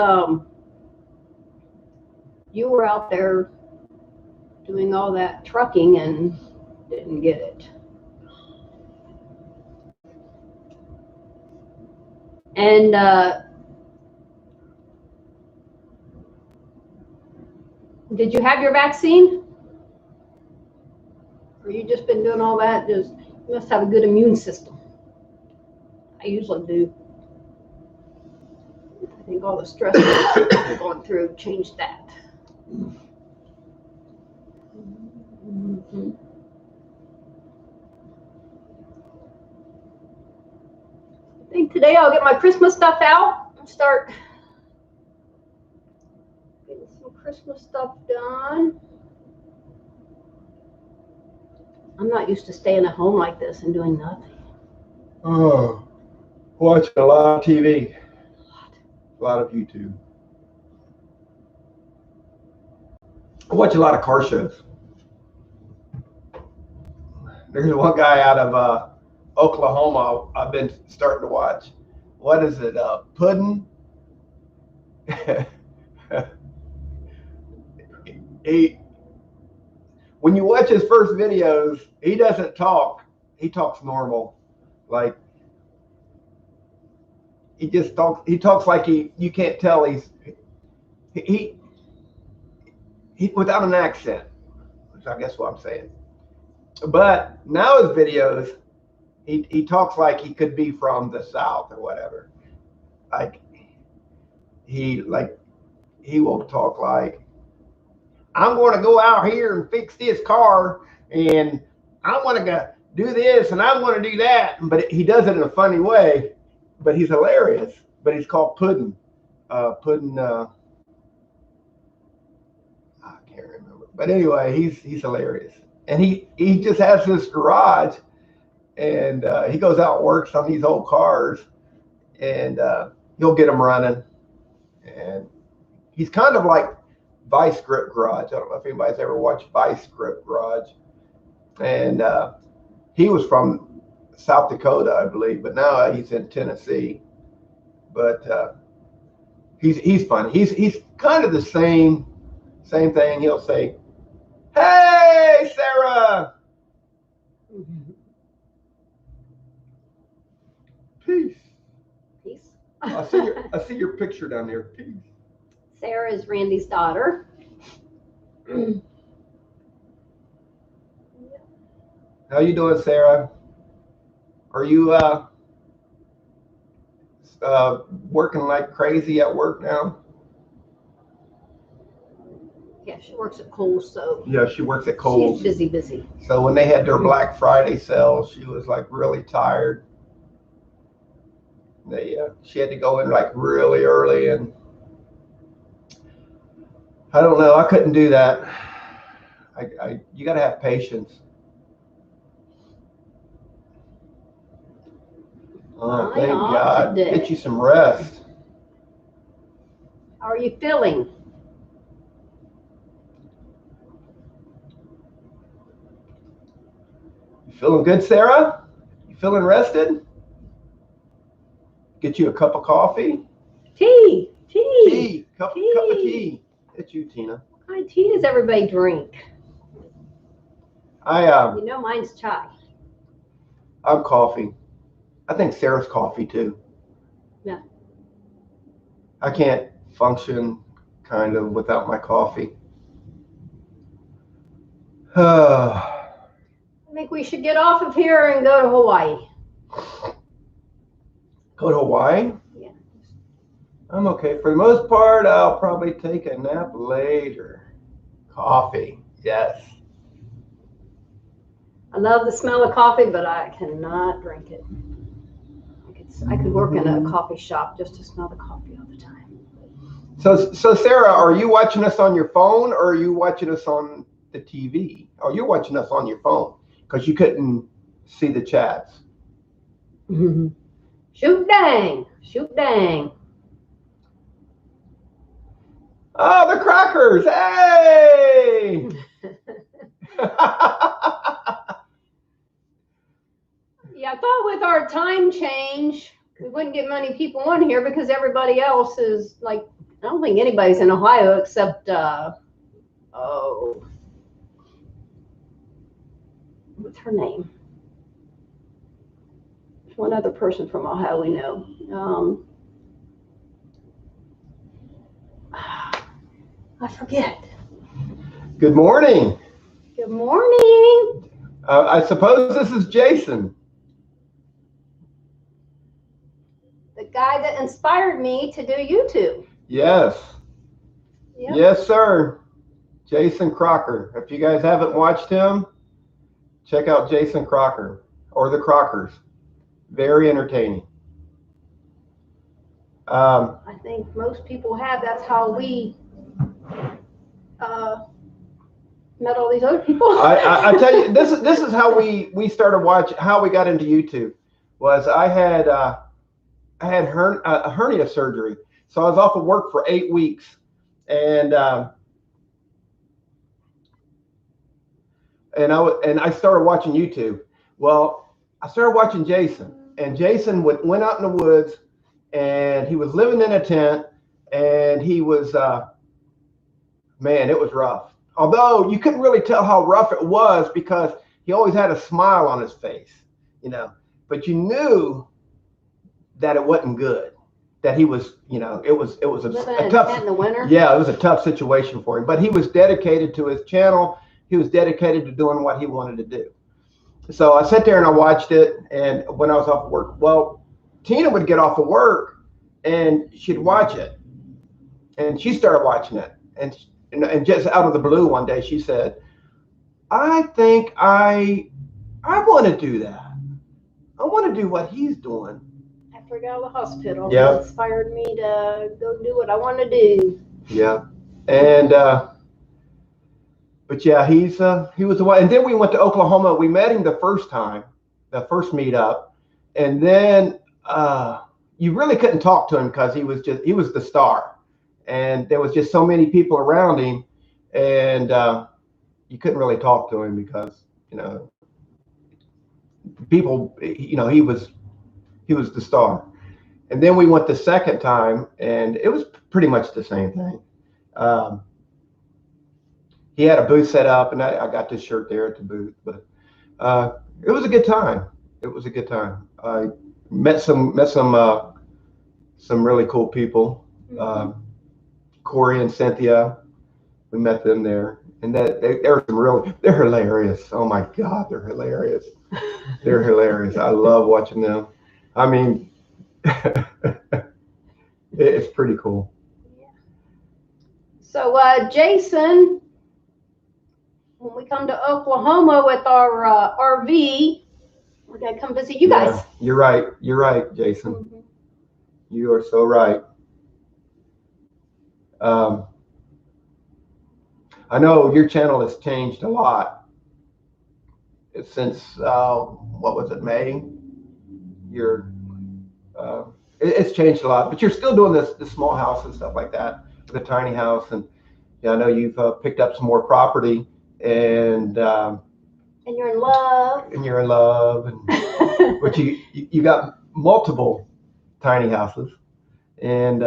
S2: you were out there doing all that trucking and didn't get it. And did you have your vaccine? Or you just been doing all that? You must have a good immune system. I usually do. I think all the stress we're going through changed that. Mm-hmm. I think today I'll get my Christmas stuff out and start getting some Christmas stuff done. I'm not used to staying at home like this and doing nothing.
S3: Oh, watching a lot of TV. A lot of YouTube. I watch a lot of car shows. There's one guy out of Oklahoma I've been starting to watch. What is it? Puddin'? When you watch his first videos, he doesn't talk. He talks normal. Like, he just talks. He talks like you can't tell he without an accent, which I guess what I'm saying. But now his videos, he talks like he could be from the South or whatever. Like he will talk like, I'm going to go out here and fix this car, and I want to go do this, and I want to do that. But he does it in a funny way. But he's hilarious. But he's called Puddin. Puddin. I can't remember. But anyway, he's hilarious. And he just has this garage, and he goes out and works on these old cars, and he'll get them running. And he's kind of like Vice Grip Garage. I don't know if anybody's ever watched Vice Grip Garage. And he was from South Dakota, I believe, but now he's in Tennessee. But he's funny. He's kind of the same thing. He'll say, "Hey, Sarah." Peace.
S2: Peace.
S3: I see your picture down there. Peace.
S2: Sarah is Randy's daughter.
S3: How you doing, Sarah? Are you working like crazy at work now?
S2: Yeah, she works at Kohl's, so
S3: Yeah, she works at Kohl's.
S2: she's busy.
S3: So when they had their Black Friday sale, she was like really tired. She had to go in like really early, and I don't know. I couldn't do that. You got to have patience. Oh, thank God.
S2: Today.
S3: Get you some rest.
S2: How are you feeling?
S3: You feeling good, Sarah? You feeling rested? Get you a cup of coffee?
S2: Tea.
S3: Cup of tea. It's you, Tina.
S2: What kind of tea does everybody drink? You know mine's chai.
S3: I'm coffee. I think Sarah's coffee too.
S2: Yeah.
S3: I can't function kind of without my coffee.
S2: I think we should get off of here and go to Hawaii.
S3: Go to Hawaii?
S2: Yeah.
S3: I'm okay. For the most part, I'll probably take a nap later. Coffee, yes.
S2: I love the smell of coffee, but I cannot drink it. I could work in a coffee shop just to smell the coffee all the time.
S3: So Sarah, are you watching us on your phone, or are you watching us on the TV? Oh, you're watching us on your phone because you couldn't see the chats.
S2: Shoot dang.
S3: Oh, the crackers! Hey!
S2: Yeah, I thought with our time change, we wouldn't get many people on here because everybody else is like, I don't think anybody's in Ohio except, what's her name? There's one other person from Ohio we know. I forget.
S3: Good morning.
S2: Good morning.
S3: I suppose this is Jason.
S2: The guy that inspired me to do YouTube.
S3: Yes.
S2: Yep.
S3: Yes, sir. Jason Crocker. If you guys haven't watched him, check out Jason Crocker or the Crockers. Very entertaining.
S2: I think most people have. That's how we met all these other people.
S3: I tell you, this is how we started watching. How we got into YouTube was I had a hernia surgery, so I was off of work for 8 weeks, and I started watching YouTube. Well, I started watching Jason, and Jason went out in the woods, and he was living in a tent, and he was man, it was rough. Although you couldn't really tell how rough it was because he always had a smile on his face, but you knew that it wasn't good. that he was, you know, it was
S2: Living in
S3: a
S2: a
S3: tough,
S2: tent in the winter.
S3: yeah, it was a tough situation for him, but he was dedicated to his channel. He was dedicated to doing what he wanted to do. So I sat there and I watched it. And when I was off work, well, Tina would get off of work and she'd watch it, and she started watching it. And just out of the blue one day, she said, I think I want to do that. I want to do what he's doing.
S2: After I got out of the hospital,
S3: Yeah.
S2: it inspired me to go do what I want to do.
S3: Yeah. And, but yeah, he was the one. And then we went to Oklahoma. We met him the first time, the first meetup. And then you really couldn't talk to him because he was the star. And there was just so many people around him. And you couldn't really talk to him because, you know, people, you know, he was the star. And then we went the second time, and it was pretty much the same thing. He had a booth set up, and I got this shirt there at the booth. But it was a good time. It was a good time. I met some really cool people. Corey and Cynthia, we met them there, and they're hilarious. Oh my God, they're hilarious. They're hilarious. I love watching them. I mean, it's pretty cool.
S2: Yeah. So, Jason, when we come to Oklahoma with our RV, we're going to come visit you guys.
S3: Yeah, you're right. You're right, Jason. Mm-hmm. You are so right. I know your channel has changed a lot since, what was it, May? It's changed a lot, but you're still doing this small house and stuff like that, the tiny house. And yeah, I know you've picked up some more property, and
S2: you're in love.
S3: And you're in love, and but you got multiple tiny houses, and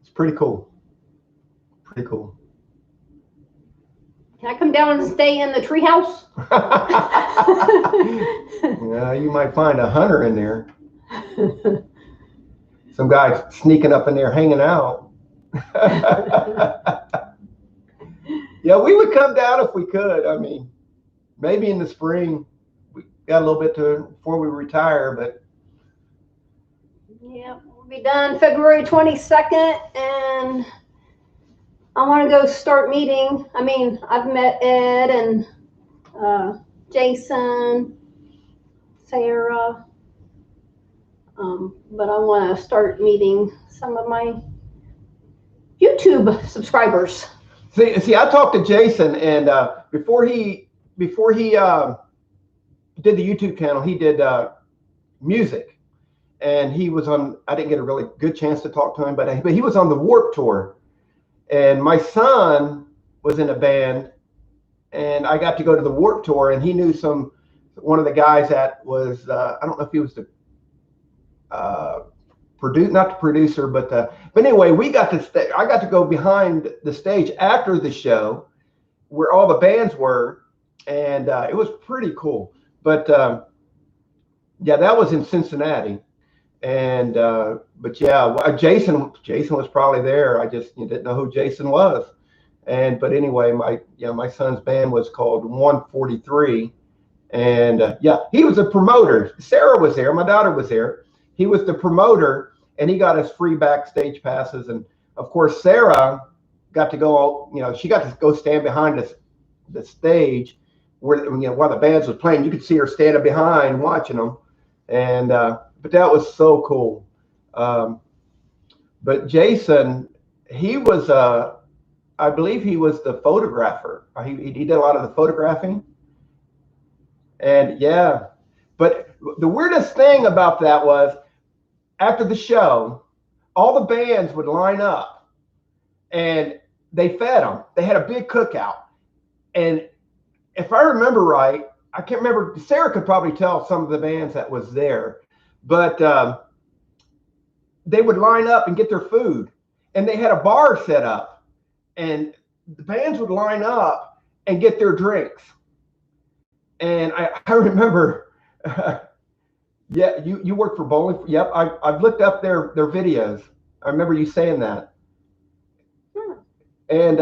S3: it's pretty cool. Pretty cool.
S2: Can I come down and stay in the treehouse?
S3: Yeah, you might find a hunter in there. Some guy sneaking up in there hanging out. Yeah, we would come down if we could. I mean, maybe in the spring. We got a little bit before we retire, but
S2: yeah, we'll be done February 22nd, and I want to go start meeting. I mean, I've met Ed and Jason, Sarah, but I want to start meeting some of my YouTube subscribers.
S3: See, I talked to Jason, and before he did the YouTube channel, he did music, and he was on. I didn't get a really good chance to talk to him, but he was on the Warped Tour, and my son was in a band, and I got to go to the Warped Tour, and he knew one of the guys that was I don't know if he was the not the producer, but anyway, I got to go behind the stage after the show where all the bands were, and it was pretty cool. But yeah, that was in Cincinnati, and but yeah, Jason was probably there. I just didn't know who Jason was, but anyway, my son's band was called 143, and yeah, he was a promoter. Sarah was there, my daughter was there. He was the promoter, and he got us free backstage passes. And of course, Sarah got to go, she got to go stand behind the stage where, while the bands was playing. You could see her standing behind watching them. And, but that was so cool. But Jason, he was, I believe he was the photographer. He did a lot of the photographing. And yeah, but the weirdest thing about that was, after the show, all the bands would line up, and they fed them. They had a big cookout. And if I remember right, I can't remember, Sarah could probably tell some of the bands that was there, but they would line up and get their food. And they had a bar set up, and the bands would line up and get their drinks. And I remember Yeah, you work for Bowling. Yep, I've looked up their videos. I remember you saying that. And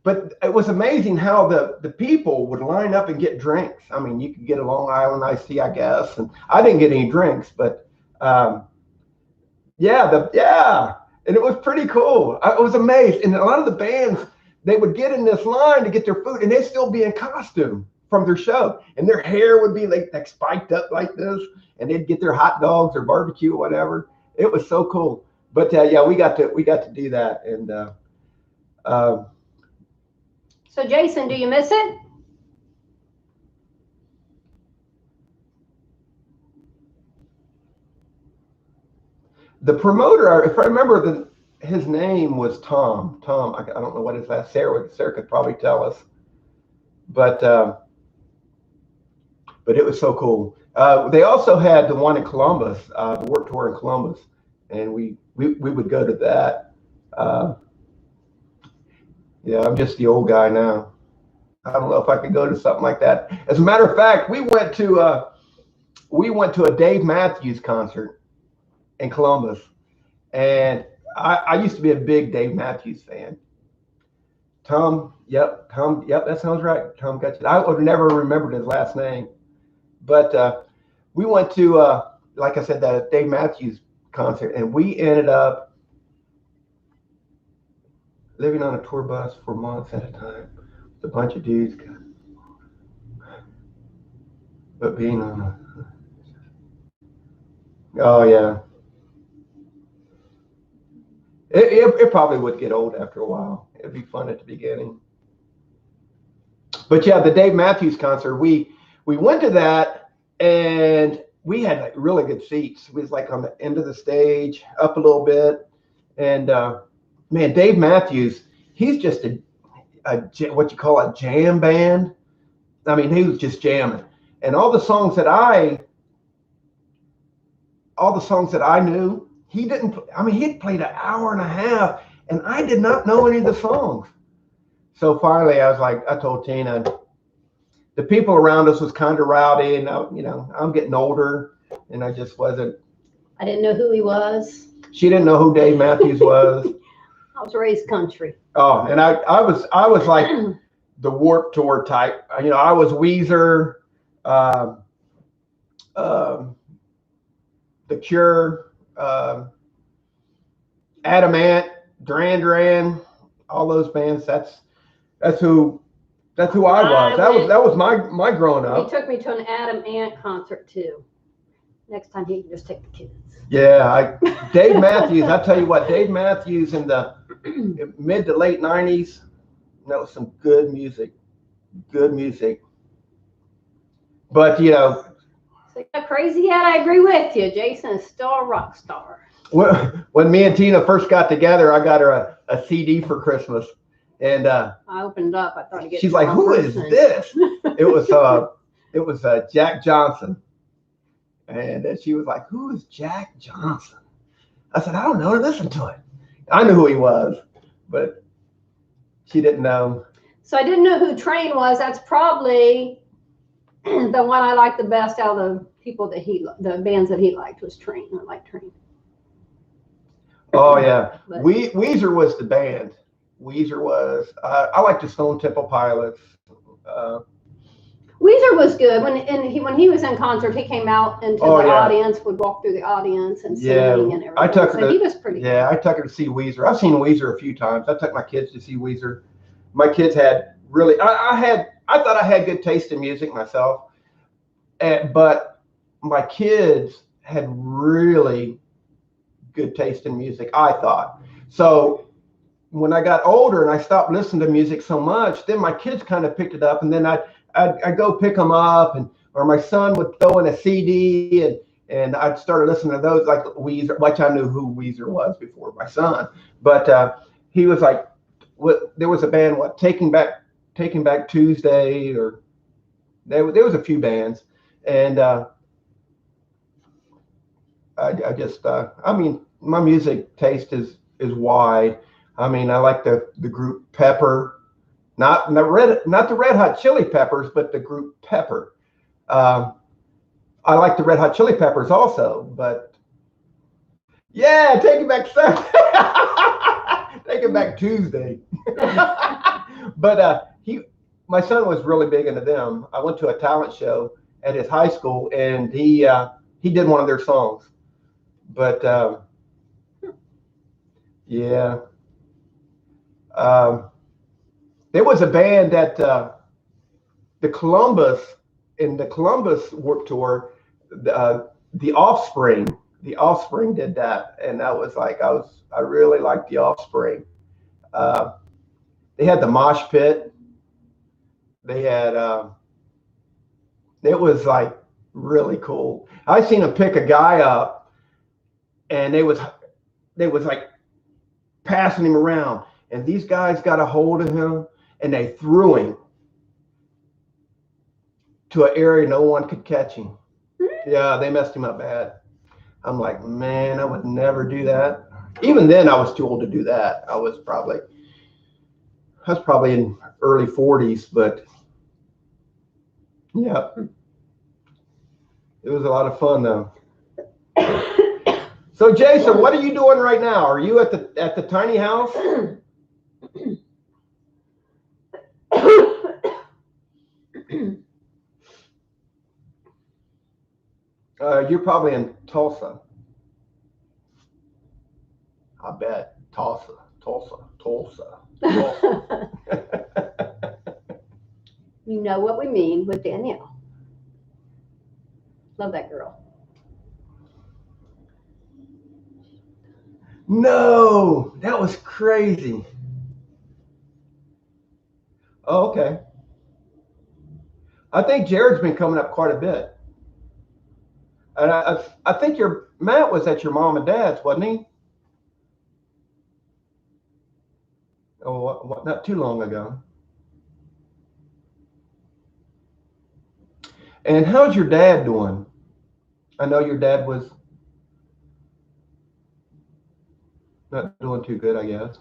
S3: but it was amazing how the people would line up and get drinks. I mean, you could get a Long Island iced tea, I guess, and I didn't get any drinks, but yeah, and it was pretty cool. I was amazed, and a lot of the bands they would get in this line to get their food, and they'd still be in costume from their show, and their hair would be like spiked up like this, and they'd get their hot dogs or barbecue or whatever. It was so cool. But yeah, we got to do that, and
S2: So Jason, do you miss it?
S3: the promoter, if I remember, his name was Tom. Tom, I don't know what his last. Sarah could probably tell us, but it was so cool. They also had the one in Columbus, the Warped Tour in Columbus, and we would go to that. Yeah, I'm just the old guy now. I don't know if I could go to something like that. As a matter of fact, we went to a Dave Matthews concert in Columbus, and I used to be a big Dave Matthews fan. Tom, yep, that sounds right. Tom got you. I would never remembered his last name, but we went to, like I said, that Dave Matthews concert, and we ended up living on a tour bus for months at a time with a bunch of dudes. But being on oh yeah. It probably would get old after a while. It'd be fun at the beginning. But yeah, the Dave Matthews concert, we went to that, and we had like really good seats. We was like on the end of the stage, up a little bit. And man, Dave Matthews, he's just a what you call a jam band. I mean, he was just jamming. And all the songs that I knew, he didn't. I mean, he'd played an hour and a half, and I did not know any of the songs. So finally, I told Tina, the people around us was kind of rowdy, and I'm getting older, and I just wasn't.
S2: I didn't know who he was.
S3: She didn't know who Dave Matthews was.
S2: I was raised country.
S3: Oh, and I was like the Warped Tour type. I was Weezer, The Cure, Adam Ant, Duran Duran, all those bands. That's who I was. That was my growing up.
S2: He took me to an Adam Ant concert too. Next time he can just take the kids.
S3: Yeah, Dave Matthews. I tell you what, Dave Matthews in the mid to late '90s. That was some good music. But
S2: So crazy yet? I agree with you. Jason is still a rock star.
S3: When me and Tina first got together, I got her a CD for Christmas, and
S2: I opened up. I thought I'd get.
S3: She's like, "Who is this?" It was Jack Johnson, and she was like, "Who is Jack Johnson?" I said, "I don't know. Listen to it." I knew who he was, but she didn't know.
S2: So I didn't know who Train was. That's probably the one I liked the best out of the people the bands that he liked was Train. I like Train.
S3: Oh yeah, Weezer was the band. Weezer was. I like the Stone Temple Pilots.
S2: Weezer was good when he was in concert. He came out into the audience, would walk through the audience and sing and everything. He was pretty.
S3: Yeah, I took her to see Weezer. I've seen Weezer a few times. I took my kids to see Weezer. My kids had really. I thought I had good taste in music myself, but my kids had really good taste in music, I thought. So when I got older and I stopped listening to music so much, then my kids kind of picked it up, and then I'd go pick them up, or my son would throw in a CD, and I'd start listening to those, like Weezer, which I knew who Weezer was before my son. But he was like, there was a band, Taking Back Tuesday, or there was a few bands, and I just, I mean, my music taste is wide. I mean, I like the group Pepper, not the Red Hot Chili Peppers, but the group Pepper. I like the Red Hot Chili Peppers also, but yeah, take it back Sunday. Take it back Tuesday. But my son was really big into them. I went to a talent show at his high school, and he did one of their songs. But yeah, there was a band that the Columbus Warped Tour, the Offspring. The Offspring did that, and that was like I really liked the Offspring. They had the mosh pit. They had it was like really cool. I seen them pick a guy up, and they was like passing him around, and these guys got a hold of him, and they threw him to an area no one could catch him. Yeah, they messed him up bad. I'm like, man, I would never do that. Even then, I was too old to do that. I was probably in early 40s, but yeah, it was a lot of fun though. So Jason, what are you doing right now? Are you at the tiny house? You're probably in Tulsa. I bet. Tulsa.
S2: You know what we mean with Danielle. Love that girl.
S3: No, that was crazy. Oh, okay. I think Jared's been coming up quite a bit. And I think Matt was at your mom and dad's, wasn't he? Oh, not too long ago. And how's your dad doing? I know your dad was not doing too good, I guess.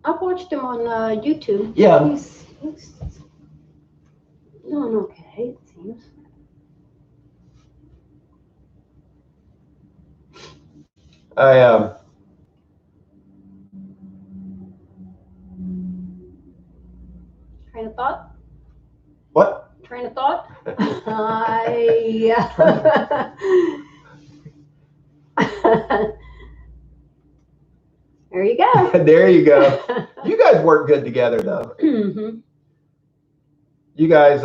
S2: I've watched him on YouTube.
S3: Yeah.
S2: He's doing okay, it seems. Train of thought?
S3: What?
S2: Train of thought? There you go.
S3: There you go. You guys work good together, though.
S2: Mm-hmm.
S3: You guys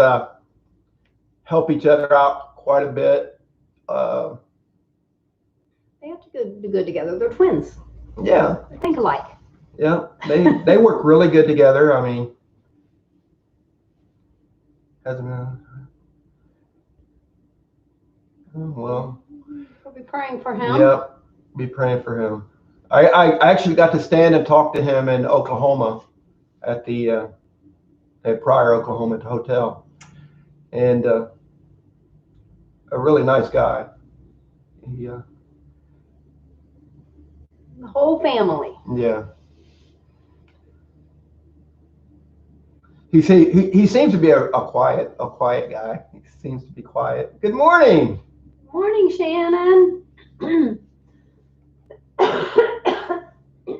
S3: help each other out quite a bit.
S2: They have to do good together. They're twins.
S3: Yeah.
S2: They think alike.
S3: Yeah. They work really good together. I mean, hasn't been. Well.
S2: We'll be praying for him.
S3: Yep. Be praying for him. I actually got to stand and talk to him in Oklahoma at Pryor, Oklahoma, at the hotel, and a really nice guy.
S2: The whole family.
S3: Yeah. He seems to be a quiet guy. He seems to be quiet. Good morning.
S2: Morning, Shannon.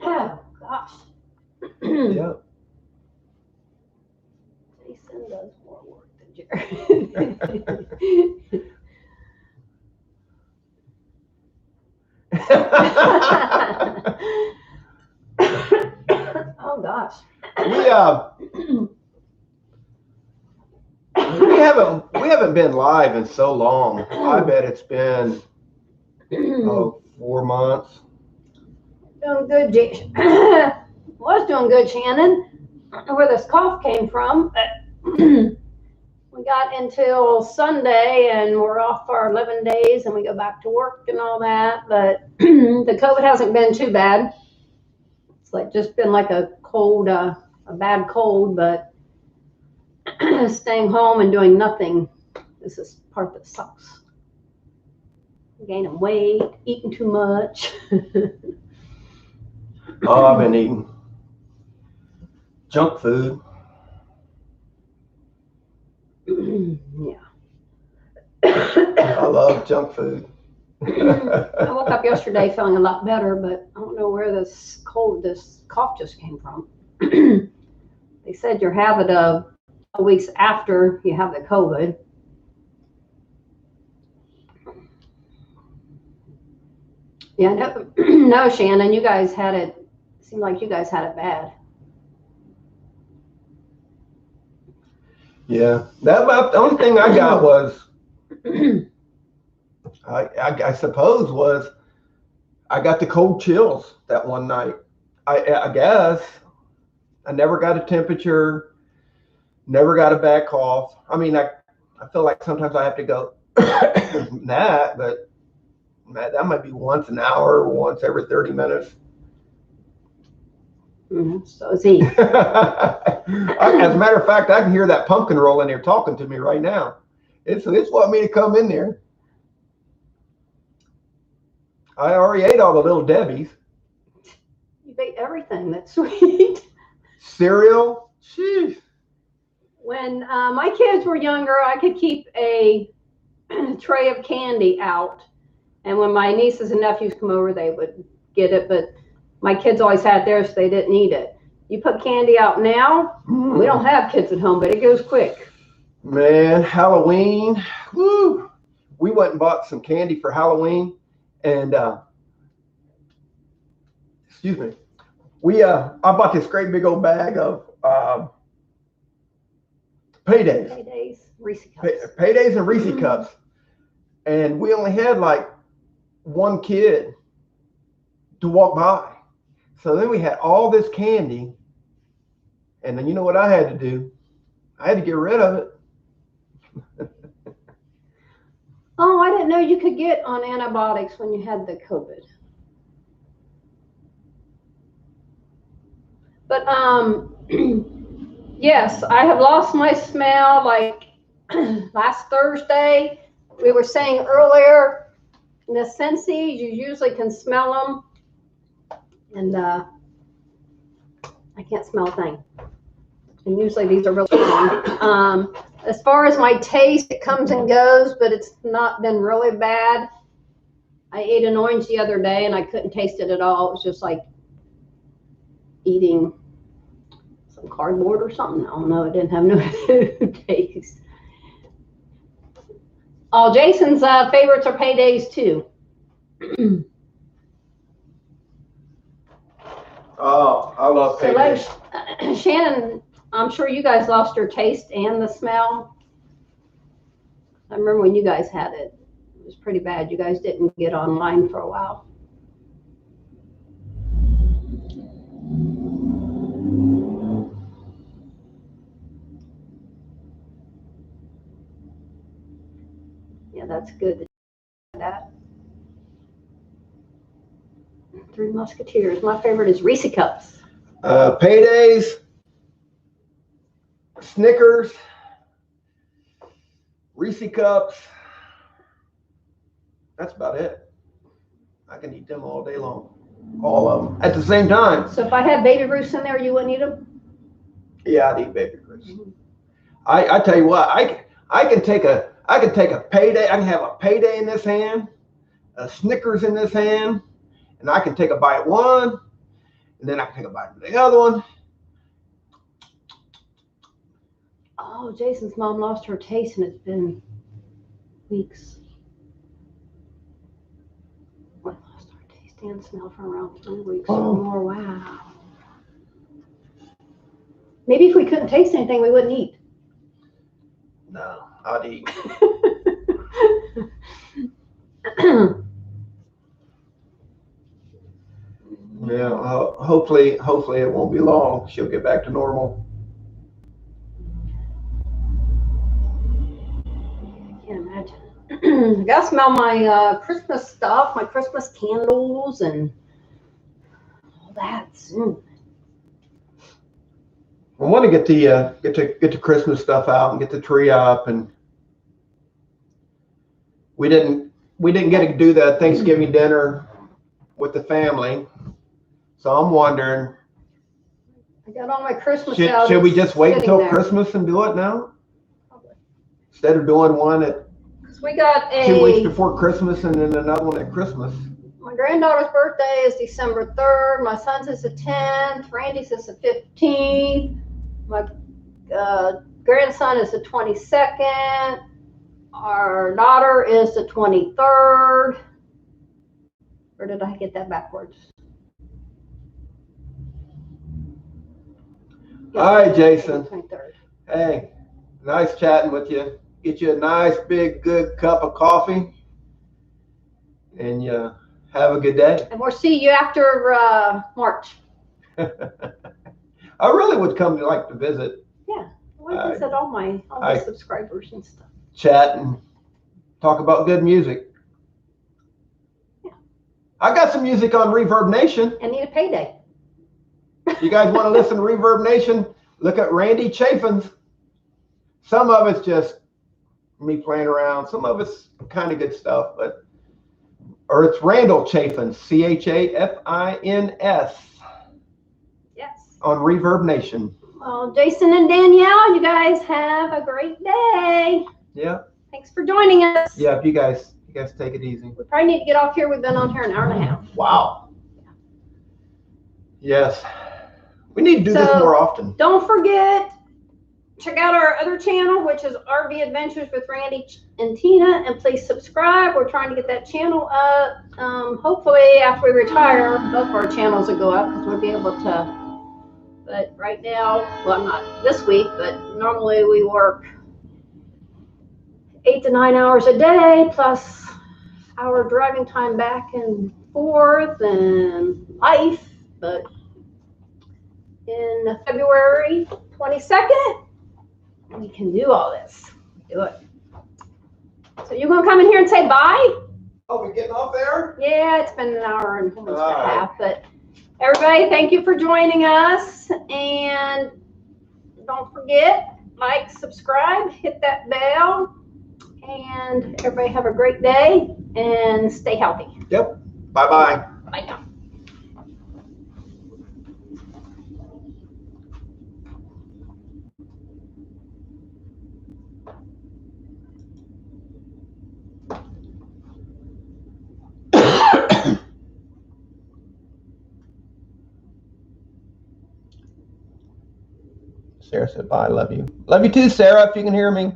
S2: Oh gosh.
S3: Yeah.
S2: Jason does more work than Jared. Oh gosh.
S3: We haven't been live in so long. I bet it's been 4 months.
S2: Doing good, was doing good, Shannon. I don't know where this cough came from, but we got until Sunday and we're off for 11 days and we go back to work and all that. But the COVID hasn't been too bad. It's like just been like a cold, a bad cold, but staying home and doing nothing. This is part that sucks. Gaining weight, eating too much.
S3: Oh, I've been eating junk food.
S2: Yeah.
S3: I love junk food.
S2: I woke up yesterday feeling a lot better, but I don't know where this cough just came from. They said your habit of weeks after you have the COVID. Yeah, no, no, Shannon, you guys had it. Seemed like you guys had it bad.
S3: Yeah, that about the only thing I got was, I suppose was I got the cold chills that one night. I guess I never got a temperature, never got a bad cough. I mean, I feel like sometimes I have to go that, but that might be once an hour, once every 30 minutes.
S2: So is he.
S3: As a matter of fact, I can hear that pumpkin roll in there talking to me right now. It's wanting me to come in there. I already ate all the little Debbies.
S2: You ate everything that's sweet.
S3: Cereal? Sheesh.
S2: When my kids were younger, I could keep a tray of candy out. And when my nieces and nephews come over, they would get it. But my kids always had theirs, so they didn't eat it. You put candy out now, we don't have kids at home, but it goes quick.
S3: Man, Halloween. Woo. We went and bought some candy for Halloween. And, excuse me. I bought this great big old bag of Paydays.
S2: Paydays, Reese cups.
S3: Paydays and Reese cups. And we only had like one kid to walk by. So then we had all this candy. And then you know what I had to do? I had to get rid of it.
S2: Oh, I didn't know you could get on antibiotics when you had the COVID. But yes, I have lost my smell like last Thursday. We were saying earlier, in the Scentsies, you usually can smell them. And I can't smell a thing. And usually these are really strong. As far as my taste, it comes and goes, but it's not been really bad. I ate an orange the other day and I couldn't taste it at all. It was just like eating some cardboard or something. I don't know. It didn't have no taste. Oh, Jason's favorites are Paydays too.
S3: Oh, I love Paydays.
S2: So Shannon, I'm sure you guys lost your taste and the smell. I remember when you guys had it. It was pretty bad. You guys didn't get online for a while. Yeah, that's good. That. Three Musketeers. My favorite is Reese cups.
S3: Paydays, Snickers, Reese cups. That's about it. I can eat them all day long. All of them at the same time.
S2: So if I had Baby Ruths in there, you wouldn't eat them?
S3: Yeah, I'd eat Baby Ruths. I tell you what, I can take a Payday. I can have a Payday in this hand, a Snickers in this hand, and I can take a bite of one, and then I can take a bite of the other one.
S2: Oh, Jason's mom lost her taste, and it's been weeks. We lost our taste and smell for around 3 weeks or more. Wow. Maybe if we couldn't taste anything, we wouldn't eat.
S3: No, I'd eat. Yeah, hopefully it won't be long. She'll get back to normal.
S2: I can't imagine. I gotta smell my Christmas stuff, my Christmas candles, and all that soon.
S3: I want to get the Christmas stuff out and get the tree up, and we didn't get to do the Thanksgiving dinner with the family, so I'm wondering.
S2: I got all my Christmas out.
S3: Should we just wait until
S2: there.
S3: Christmas and do it now?
S2: Probably.
S3: Instead of doing one at
S2: So we got
S3: 2 weeks before Christmas and then another one at Christmas.
S2: my granddaughter's birthday is December 3rd. My son's is the 10th. Randy's is the 15th. My grandson is the 22nd. Our daughter is the 23rd. Or did I get that backwards?
S3: All right, Jason.
S2: 23rd.
S3: Hey, nice chatting with you. Get you a nice, big, good cup of coffee. And you have a good day.
S2: And we'll see you after March.
S3: I really would come to like to visit.
S2: Yeah. Well, visit all my subscribers and stuff.
S3: Chat and talk about good music.
S2: Yeah.
S3: I got some music on Reverb Nation.
S2: I need a payday.
S3: You guys want to listen to Reverb Nation? Look at Randy Chafin's. Some of it's just me playing around. Some of it's kind of good stuff, or it's Randall Chafin's, Chafins.
S2: Yes.
S3: On Reverb Nation.
S2: Well, Jason and Danielle, you guys have a great day.
S3: Yeah.
S2: Thanks for joining us.
S3: Yeah, you guys take it easy.
S2: We probably need to get off here. We've been on here an hour and a half.
S3: Wow. Yes. We need to do this more often.
S2: Don't forget, check out our other channel, which is RV Adventures with Randy and Tina, and please subscribe. We're trying to get that channel up. Hopefully, after we retire, both of our channels will go up because we'll be able to. But right now, well, not this week, but normally we work 8 to 9 hours a day, plus our driving time back and forth and life. But in February 22nd, we can do all this. Do it. So you gonna come in here and say bye?
S3: Oh, we're getting off there?
S2: Yeah, it's been an hour and almost a half, but everybody, thank you for joining us, and don't forget, like, subscribe, hit that bell, and everybody have a great day and stay healthy.
S3: Yep. Bye-bye.
S2: Bye now.
S3: Sarah said bye. Love you. Love you too, Sarah, if you can hear me.